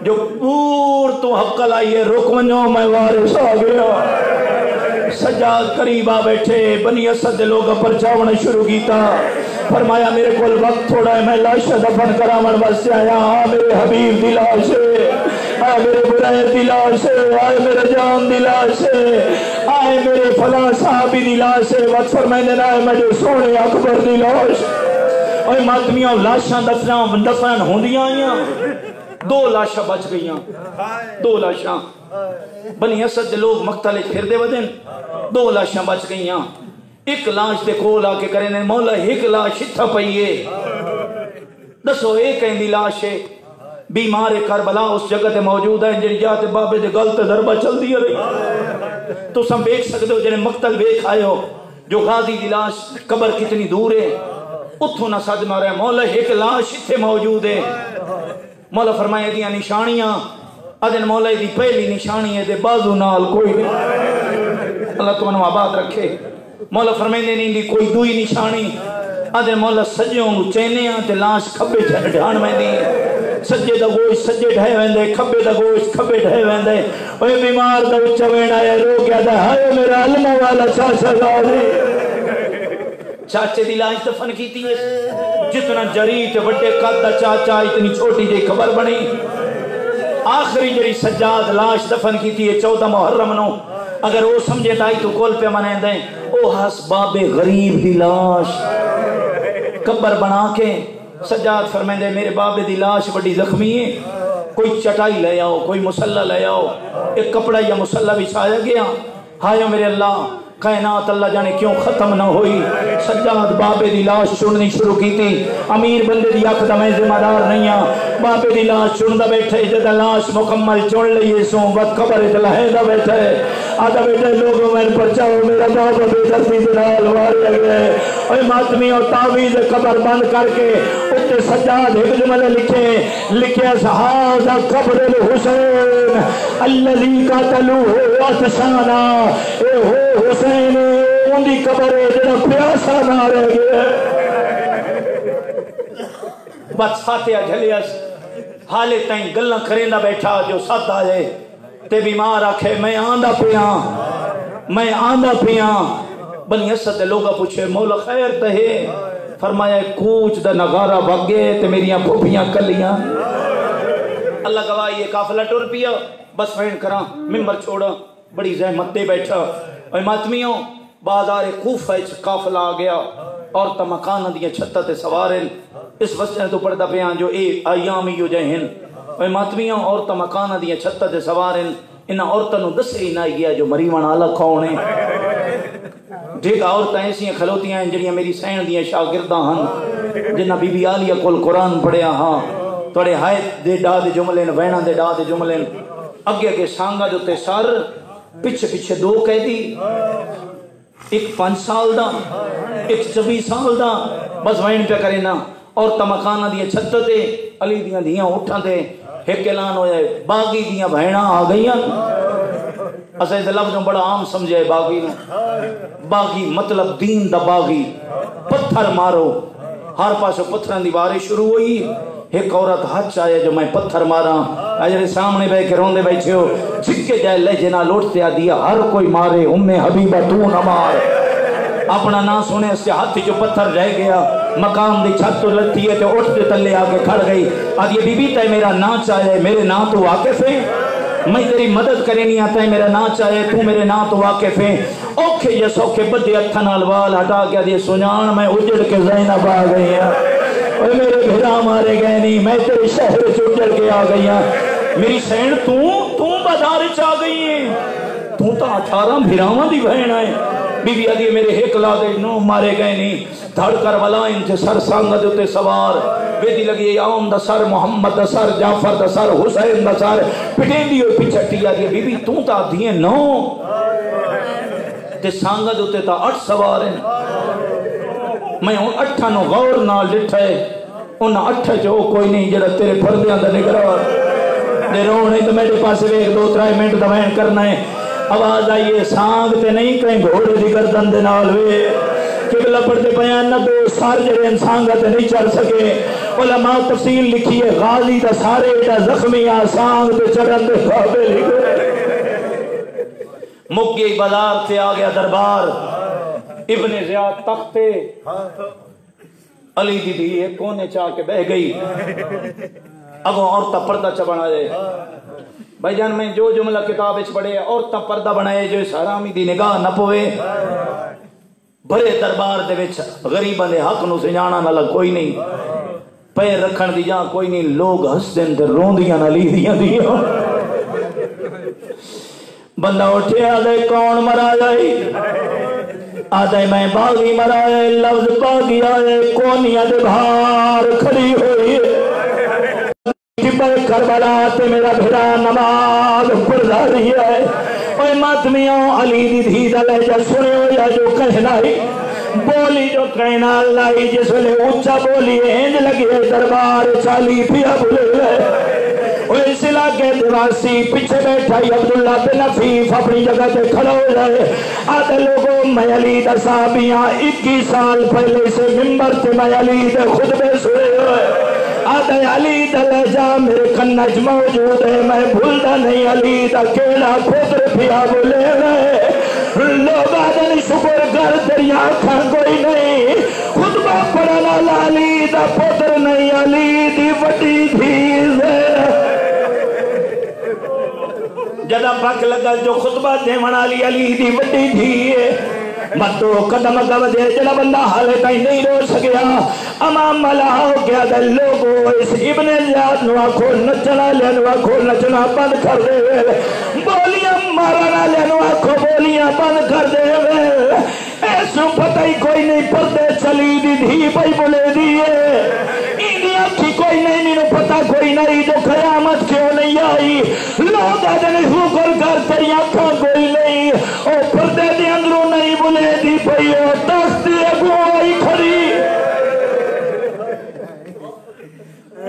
جو پور تو حق لائیے رکمنوں میں وارث آ گیا سجاد قریب آ بیٹھے بنی اسد لوگ پر چاونا شروع کیتا فرمایا میرے کول وقت تھوڑا ہے میں لاش دفن کرامن بس آیا میرے حبیب دی لاش ہے آئے میرے برائر دی لاش ہے آئے میرے جان دی لاش ہے آئے میرے فلاں صحابی دی لاش ہے وقت فرمائنے آئے مجھے سونے اکبر دی لاش آئے ماتمیاں لاشاں دفن ہوندیاں آئیاں 2 لاشاں بچ گئیاں 2 لاشاں بنی اسد لوگ مختلف پھر دے ودن 2 لاشاں بچ گئیاں ایک لاش دے کول آ کے کرنے مولا ایک لاش اتھا پئیے دسو ایک دی لاش ہے بیمار کربلا اس جگہ تے موجود ہے جڑی جاتے بابے دے گل تے ضربہ چل دیا رہی تو سم دیکھ سکتے ہو جنہیں مقتل دیکھ آئے ہو جو غازی دی لاش قبر کتنی دور ہے اتھو نہ سج مارا ہے مولا ایک لاش اتھے موجود ہے مولا فرمائے دیا نشانیاں ادن مولا دی پہلی نشانی ہے دے بازو نال کوئی نہیں اللہ تو منو آباد رکھے مولا فرمائے نہیں دی کوئی دوئی نشانی ادن مولا سجیوں چینے تے لاش کھبے ڈھان میں دی سجے دا گوشت سجے ڈھائے ویندے کھبے دا گوشت کھبے ڈھائے ویندے اوہ بیمار دا اچھا وین آیا رو گیا دا ہائے میرا علمہ والا چاچا غازی چاچے دی لاش دفن کی تھی جتنا جری تے بڑے قد دا چاچا اتنی چھوٹی جے خبر بنی آخری جری سجاد لاش دفن کی تھی 14 محرم نو اگر وہ سمجھے تائی تو کول پہ منیں دیں او حسباب غریب دی لاش قبر بنا کے سجاد فرمائیں دے میرے بابے دی لاش بڑی زخمی ہے کوئی چٹائی لے آؤ، کوئی مسلح لے آؤ، ایک کپڑا یا مسلح بچھایا گیا. ہائے میرے اللہ، کائنات اللہ جانے کیوں ختم نہ ہوئی. سجاد بابے دی لاش چننی شروع کی تھی. امیر بندے دی اکھ دا میں ذمہ دار نہیں ہاں. بابے دی لاش چندا بیٹھے، جدا لاش مکمل چن لئیے سو وقت قبر اتلہے دا بیٹھے. آدھا بیٹھے لوگوں میں پرچاؤ میرا بابا بے درمی دلال وارے گئے. اے ماتمی اور تعویذ قبر بند کر کے اتنے سجاد ایک جملے لکھے صحابہ قبر الحسین الذی قتلوہ عطشانا. اے ہو حسین ان دی قبر ہے جنہا پیاسا نہ رہ گیا. بس فاتحہ جھلیس حالے تائیں گلہ کریندہ بیٹھا جو ساتھ آئے تے بیمار آکھے میں آندہ پیاں، میں آندہ پیاں. بنی اسد لوگا پوچھے مولا خیر تہے؟ فرمایا کوچ دا نگارہ بگے تے میریاں پھوپیاں کلیاں. اللہ گواہی یہ قافلہ ٹر پیا. بس فین کراں ممبر چھوڑا بڑی زحمت دے بیٹھا. اے ماتمیوں بازار کوفہ قافلہ آ گیا اور تمکانہ دیا چھتہ تے سوارن. اس وسطے تو پڑھتا پیاں جو اے ایامی جو جہن. اے ماتمیوں اور تمکانہ دیا چھتہ تے سوارن. انہاں عورتوں دسے ہی نہ گیا جو مریوان آلہ کھونے. ٹھیک عورتیں ایسی کھلوتیاں ہیں جنہاں میری سین دیاں شاگرداں ہن جنہاں بی بی عالیہ کول قرآن پڑھیا ہاں. توڑے ہائت دے ڈا دے جملین وینہ دے ڈا دے جملین. اگے اگے سانگا جو تے سر پچھے پچھے دو قیدی، ایک 5 سال دا ایک 24 سال دا. بس وین پہ کرے نا. اور تمکانہ دیاں چھت تے علی دیاں دیاں اٹھاں تے ایک اعلان ہو جائے باغی دیاں بہناں آ گئیاں. اسے اس لفظوں بڑا عام سمجھے باغی نو. باغی مطلب دین دا باغی. پتھر مارو، ہر پاسو پتھران دی بارش شروع ہوئی. ایک عورت ہاتھ آیا جو میں پتھر مارا. اجرے سامنے بے کے روندے بیٹھے ہو جھکے جائے لہجنا لوٹتے آ دیا ہر کوئی مارے ام حبیبہ تو نہ مار. اپنا نام سنے اس کے ہاتھ جو پتھر رہ گیا. مقام دی چھت تو لگتی ہے تو اٹھتے تلے آگے کھڑ گئی. اب یہ بی بی تے میرا نا چاہے میرے نا تو واقف ہے، میں تیری مدد کرے نہیں آتا ہے. میرا نا چاہے تو میرے نا تو واقف ہے. اوکھے یہ سوکھے بدے اتھن الوال ہٹا گیا دیے سنان میں اجڑ کے زینب آ گئی ہیں. اور میرے بھیرا مارے گئے نہیں، میں تیرے شہر اجڑ کے آ گئی ہیں. میری سین تو بازار چاہ گئی ہیں. تو 18 بھیراواں دی بہن آئے. بی بی آدھی میرے ایک لا دے نو مارے گئے نہیں. دھڑ کر ولائن تھے سر سانگا دیتے سوار. بیدی لگی آم دا سر محمد دا سر جعفر دا سر حسین دا سر پٹین دی ہوئی پچھٹی آدھی. بی بی تو تا دیئے 9 تے سانگا دیتے تا 8 سوار ہیں. میں ان 8 نو غور نال لٹھے. ان 8 جو کوئی نہیں جڑا تیرے پردیاں دا نگرار دے رونے تو میرے پاس ایک 2-3 منٹ دوائن کرنا ہے. آواز آئیے سانگ تے نہیں کہیں گھوڑے دی گردن دے نال وے. قبلہ پڑھتے بیان نہ دو سار جڑے انسان کا تے نہیں چڑھ سکے. علماء تفصیل لکھی ہے غازی دا سارے دا زخمی آسانگ تے چڑھن دے خوابے لکھے. مک گئی بازار سے آ گیا دربار. ابن زیاد تختے علی دی دی ایک کونے چاہ کے بہ گئی. اگو عورتہ پردہ چا بنا جائے. بھائی جان میں جو جملہ کتاب اچ پڑھے عورتہ پردہ بنائے جو اس حرامی دی نگاہ نہ پوے. بھرے دربار دے وچ غریباں دے حق نو سنجانا نہ لگ کوئی نہیں. پیر رکھن دی جان کوئی نہیں. لوگ ہس دین تے روندیاں نہ لی دیاں. بندہ اٹھے آدھے کون مرا جائی؟ آدھے میں باغی مرا ہے. لفظ باغی آئے کونیاں دے بھار کھڑی ہوئی ہے. کربلا تے میرا بھرا نماز پڑھ رہی ہے. اے ماتمیوں علی دی دھی دا لہجہ سنے ہو یا جو کہنا ہی بولی جو کہنا لائی جس نے اونچا بولی ہینج لگی ہے دربار چالی پیا بھولے ہے. اس علاقے دیواسی پیچھے بیٹھا ہی عبداللہ بن عفیف اپنی جگہ تے کھڑا ہو جائے. آتے لوگوں میں علی دا صحابیاں 21 سال پہلے سے ممبر تے میں علی دے خطبے سنے ہوئے. آتے علی دا لہجہ میرے کنج موجود ہے. میں بھولتا نہیں علی دا کیڑا پتر پیا بولے رہے. لوگ آدھے شکر کر دریا کھا کوئی نہیں. خطبہ پڑھنا علی دا پتر نہیں علی دی وڈی دھیز ہے. جدا پاک لگا جو خطبہ دے منالی علی دی وڈی دھی ہے. مطو قدم اگا ودے جڑا بندہ حالے تائیں نہیں رو سکیا امام ملا ہو گیا دل لوگو اس ابن زیاد نو آکھو نچنا لینو آکھو نچنا بند کر دے ویل بولیاں مارنا لینو آکھو بولیاں بند کر دے ویل ایسو پتہ ہی کوئی نہیں پردے چلی دی دھی پئی بولے دیئے اینی آنکھی کوئی نہیں مینو پتہ کوئی نہیں جو قیامت کیوں نہیں آئی لوگ آدھنے شکر کر تیری آنکھاں کوئی نہیں او پردے دی اندروں نہیں بولے دی پئی او دست دی اگوں آئی کھڑی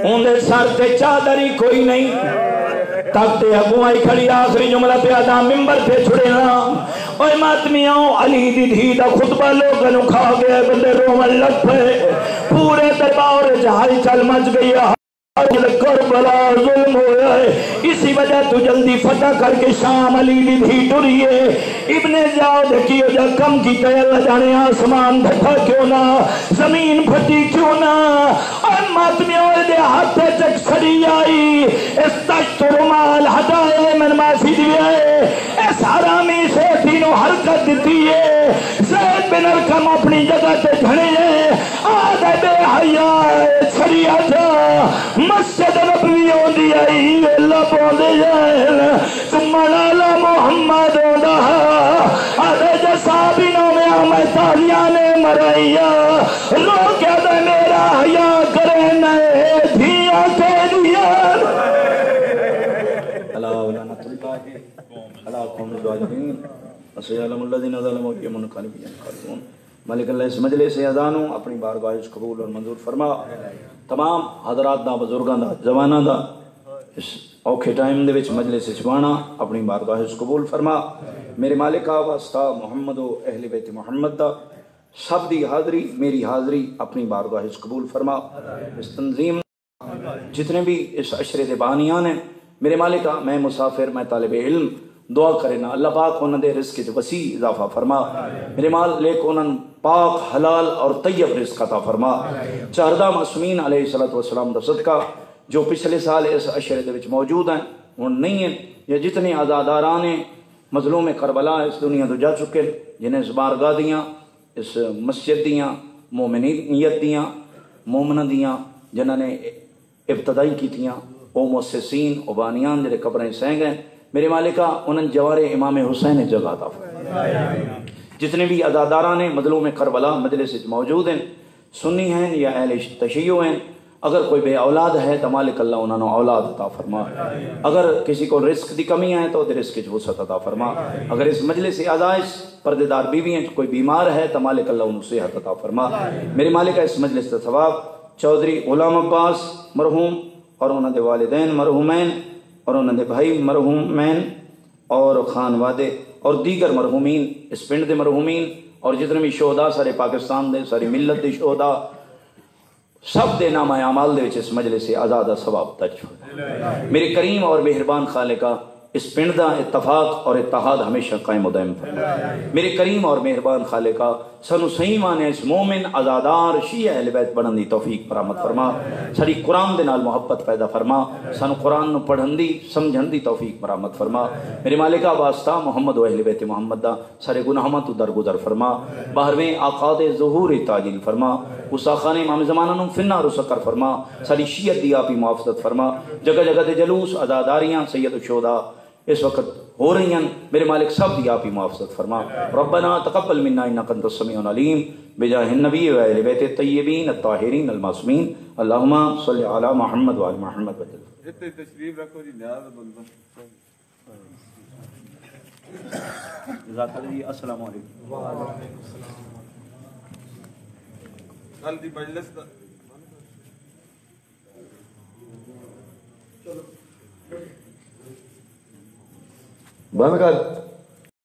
اندھے سر تے چادری کوئی نہیں تاکتے اگوں آئی کھڑی آخری جملہ پہ آدھا ممبر پہ چھڑے نا اوہ ماتمیاں علی دی دھی دا خطبہ لوگنوں کھا گئے بندے رومن لگ پہ پورے دربار جہائی چل مچ گئی کربلا ظلم ہویا ہے اسی وجہ تو جلدی فتح کر کے شام علی دی دھی ٹریے ابن زیاد کی وجہ کم کی اللہ جانے آسمان پھٹا کیوں نہ زمین پھٹی کیوں نہ اور ماتمیوں دے ہاتھ چک سڑی آئی استشت رمال ہٹائے من معافی دیئے اس حرامی سے تینوں حرکت دیتی ہے زید بن ارکم اپنی جگہ تے جھڑے آدھے بے حیاء چھڑی آجا مسجد نبوی ہوندی آئی اللہ پوندے جائے ثم لالا محمد ہوندہ آدھے جسابینوں میں ہمیں تالیانے مرائیا رو کیا دے میرا حیاء کرے نئے دھیاں کے دیا اللہ ولانت اللہ اللہ قوم الظالمین وسيعلم الذين ظلموا كم كانوا ينقلبون مالک اللہ اس مجلس اذانوں اپنی بارگاہ قبول اور منظور فرما تمام حضرات دا بزرگاں دا جواناں دا اس اوکھے ٹائم دے وچ مجلس چوانا اپنی بارگاہ قبول فرما میرے مالک واسطہ محمد و اہل بیت محمد دا سب دی حاضری میری حاضری اپنی بارگاہ قبول فرما اس تنظیم جتنے بھی اس عشرے دے بانیان ہیں میرے مالک میں مسافر میں طالب علم دعا کرنا اللہ پاک انہوں دے رزق جو وسیع اضافہ فرما میرے مالک انہوں پاک حلال اور طیب رزق عطا فرما چاردہ معصومین علیہ السلام دا صدقہ جو پچھلے سال اس عشرے دے وچ موجود ہیں ان نہیں ہیں یا جتنے آزاداران ہیں مظلوم کربلا اس دنیا تو جا چکے جنہیں اس بارگاہ دیاں اس مسجد دیاں مومنیت دیاں مومنہ دیاں جنہوں نے ابتدائی کی تیاں او مؤسسین او بانیان جنہیں قبریں سینگ ہیں میرے مالکہ انہوں جوار امام حسین جگہ عطا فرما جتنے بھی عزاداران ہیں مظلوم کربلا مجلس موجود ہیں سنی ہیں یا اہل تشیع ہیں اگر کوئی بے اولاد ہے تو مالک اللہ انہوں نے اولاد عطا فرما اگر کسی کو رزق دی کمی ہے تو رزق کی وسعت عطا فرما اگر اس مجلس اعزائز پردیدار بیوی ہیں کوئی بیمار ہے تو مالک اللہ انہوں صحت عطا فرما میرے مالکہ اس مجلس کا ثواب چودھری غلام عباس مرحوم اور انہوں نے والدین مرحومین اور انہوں نے بھائی مرحومین اور خانوادے اور دیگر مرحومین اس پنڈ دے مرحومین اور جتنے بھی شہداء سارے پاکستان دے ساری ملت دے شہداء سب دے نام اعمال دے وچ اس مجلس آزادہ ثواب تج میرے کریم اور مہربان خالقہ اس پنڈ دا اتفاق اور اتحاد ہمیشہ قائم و دائم فرما میرے کریم اور مہربان خالقہ سنو صحیح مانے اس مومن عزادار شیعہ اہل بیت بنن دی توفیق برآمد فرما ساری قرآن دے نال محبت پیدا فرما سنو قرآن نو پڑھن دی سمجھن دی توفیق برآمد فرما میرے مالکہ واسطہ محمد و اہل بیت محمد دا سارے گناہاں تو درگزر فرما باہرویں آقاد ظہور تعجیل فرما اس آخانے امام زمانہ نو فنار و سکر فرما ساری شیعت دی آپی محافظت فرما جگہ جگہ دے جلوس عزاداریاں سید الشہداء اس وقت ہو رہی ہیں میرے مالک سب دی آپی محافظت فرما ربنا تقبل منا انک انت السمیع العلیم بجاہ النبی و اہل بیت الطیبین الطاہرین المعصومین اللہم صلی علی محمد و علی محمد وسلم اتنے تشریف رکھو جی نیاز بندہ جزاک اللہ جی السلام علیکم وعلیکم السلام کل دی مجلس دا بند کر